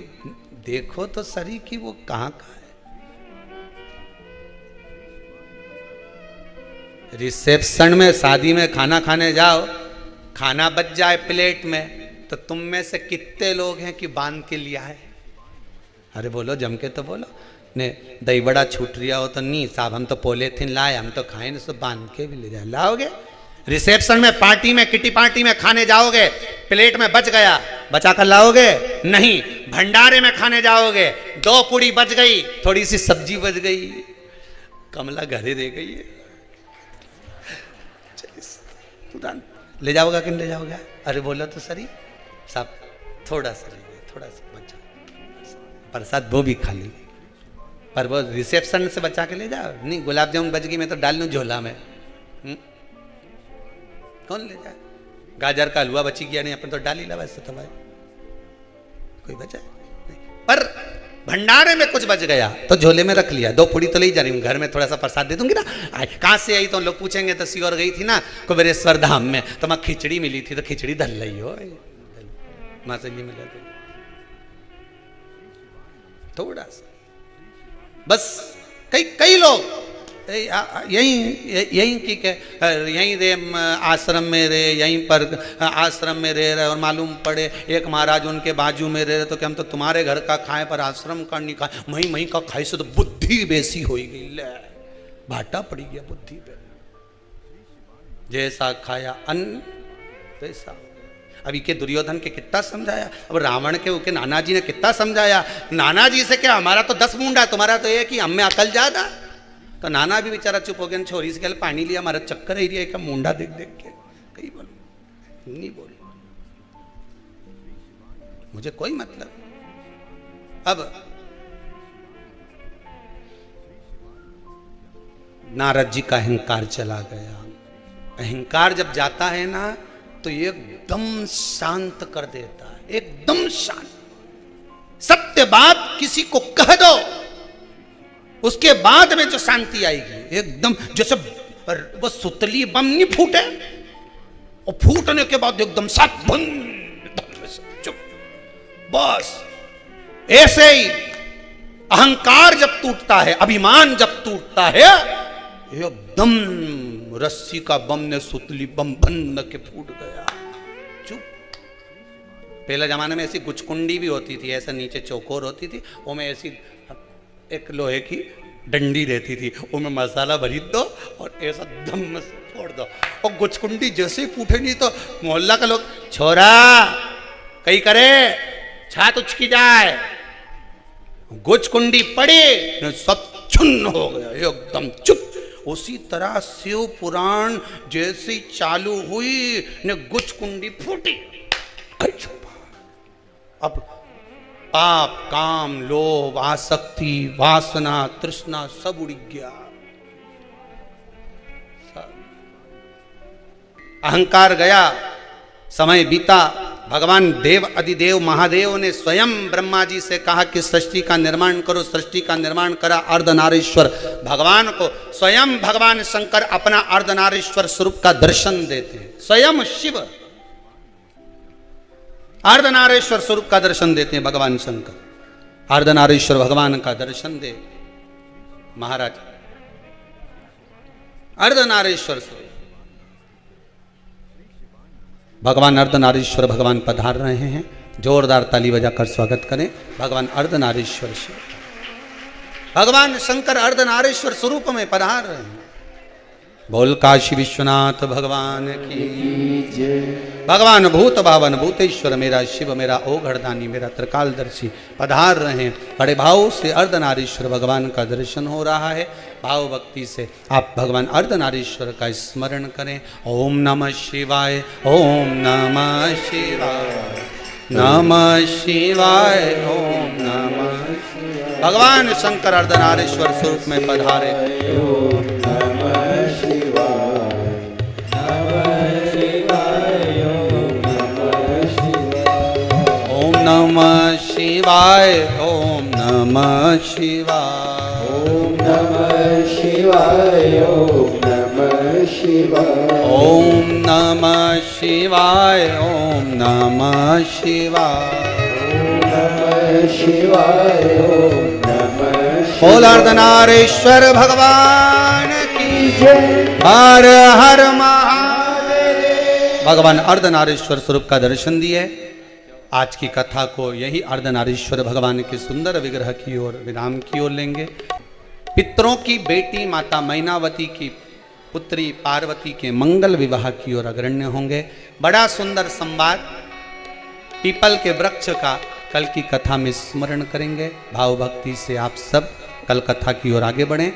देखो तो सही कि वो कहाँ का है। रिसेप्शन में, शादी में खाना खाने जाओ, खाना बच जाए प्लेट में, तो तुम में से कितने लोग हैं कि बांध के लिया है? अरे बोलो, जम के तो बोलो। ने दही बड़ा छूट रिया हो तो नहीं साहब, हम तो पॉलीथिन लाए, हम तो खाए नहीं, सब बांध के भी ले जाए। लाओगे रिसेप्शन में, पार्टी में, किटी पार्टी में खाने जाओगे, प्लेट में बच गया, बचा कर लाओगे? नहीं। भंडारे में खाने जाओगे, 2 पूड़ी बच गई, थोड़ी सी सब्जी बच गई, कमला घरे दे गई है, ले जाओगा कि नहीं ले जाओगा? अरे बोलो तो सही साहब, थोड़ा सा ले गए, थोड़ा सा बचा, प्रसाद वो भी खा ली, पर वो रिसेप्शन से बचा के ले जाओ। नहीं, गुलाब जामुन बच गई, मैं तो डाल लूँ झोला में, कौन ले जाए? गाजर का हलवा बची गया, नहीं अपन तो डाल ही ला, वैसे तो भाई कोई बचा नहीं। पर भंडारे में कुछ बच गया तो झोले में रख लिया, 2 पूड़ी तो ले जा रही हूँ, घर में थोड़ा सा प्रसाद दे दूंगी ना। कहाँ से आई तो लोग पूछेंगे, तो सीहोर गई थी ना कुबेरेश्वर धाम में, तो मैं खिचड़ी मिली थी, तो खिचड़ी धल रही हो माँ से, ये मिला थोड़ा सा बस। कई लोग यहीं की के यहीं रे आश्रम में रहे, यहीं पर आश्रम में रह रहे, और मालूम पड़े एक महाराज उनके बाजू में रह रहे, तो क्या हम तो तुम्हारे घर का खाएं पर आश्रम का नहीं खाए, मही का खाई से तो बुद्धि बेसी हो गई, ले भाटा पड़ी गया बुद्धि पे, जैसा खाया अन्न वैसा। अभी के दुर्योधन के कितना समझाया, अब रावण के उनके नाना जी ने कितना समझाया। नाना जी से क्या, हमारा तो 10 मुंडा, तुम्हारा तो ये कि हम में अकल ज्यादा। तो नाना भी बेचारा चुप हो गया, छोरी से कहले पानी लिया, हमारा चक्कर ही रहा, मुंडा देख देख के। कहीं बोलो नहीं बोलो, मुझे कोई मतलब। अब नारद जी का अहंकार चला गया। अहंकार जब जाता है ना तो एकदम शांत कर देता है, एकदम शांत। सत्य बात किसी को कह दो, उसके बाद में जो शांति आएगी एकदम, जैसे वो सुतली बम नहीं फूटे, और फूटने के बाद एकदम साथ चुप, बस ऐसे ही अहंकार जब टूटता है, अभिमान जब टूटता है, एकदम रस्सी का बम ने सुतली बम बन के फूट गया, चुप। पहले जमाने में ऐसी गुचकुंडी भी होती थी, ऐसा नीचे चौकोर होती थी, वो में ऐसी एक लोहे की डंडी रहती थी, उसमें मसाला भरी दो और ऐसा दम से फोड़ दो, और गुचकुंडी जैसे ही फूटे नहीं तो मोहल्ला का लोग, छोरा कहीं करे छात उचकी जाए, गुचकुंडी पड़ी सब चुन्न हो गया, एकदम चुप। उसी तरह शिव पुराण जैसी चालू हुई ने गुचकुंडी फूटी। अब पाप, काम, लोभ, आसक्ति, वासना, तृष्णा सब उड़ गया, अहंकार गया, समय बीता। भगवान देव अधिदेव महादेव ने स्वयं ब्रह्मा जी से कहा कि सृष्टि का निर्माण करो। सृष्टि का निर्माण करा अर्धनारीश्वर भगवान को। स्वयं भगवान शंकर अपना अर्धनारीश्वर स्वरूप का दर्शन देते हैं। स्वयं शिव अर्धनारीश्वर स्वरूप का दर्शन देते हैं भगवान शंकर। अर्धनारीश्वर भगवान का दर्शन दे महाराज, अर्धनारीश्वर स्वरूप भगवान अर्धनारीश्वर भगवान पधार रहे हैं। जोरदार ताली बजाकर स्वागत करें भगवान अर्धनारीश्वर से। भगवान शंकर अर्धनारीश्वर स्वरूप में पधार रहे हैं। बोल काशी विश्वनाथ भगवान की जय। भगवान भूत भावन भूतेश्वर मेरा शिव मेरा ओघड़दानी मेरा त्रिकालदर्शी पधार रहे हैं। बड़े भाव से अर्धनारीश्वर भगवान का दर्शन हो रहा है। भाव भक्ति से आप भगवान अर्धनारीश्वर का स्मरण करें। ओम नमः शिवाय, ओम नमः शिवाय, नमः शिवाय, ओम नमः शिवाय। भगवान शंकर अर्धनारीश्वर स्वरूप में पधारे। ओम नमः शिवाय, नमः शिवाय, ओम नमः शिवाय, ओम नमः शिवाय, ओम ओम नमः शिवाय ओम नमः शिवाय ओम नमः शिवाय ओम नमः शिवाय ओम नमः शिवाय ओम नमः बोल अर्धनारीश्वर भगवान की जय। हर हर महादेव। भगवान अर्धनारीश्वर स्वरूप का दर्शन दिए। आज की कथा को यही अर्धनारीश्वर भगवान के सुंदर विग्रह की ओर विराम की ओर लेंगे। पितरों की बेटी माता मैनावती की पुत्री पार्वती के मंगल विवाह की ओर अग्रण्य होंगे। बड़ा सुंदर संवाद पीपल के वृक्ष का कल की कथा में स्मरण करेंगे। भाव भक्ति से आप सब कल कथा की ओर आगे बढ़ें।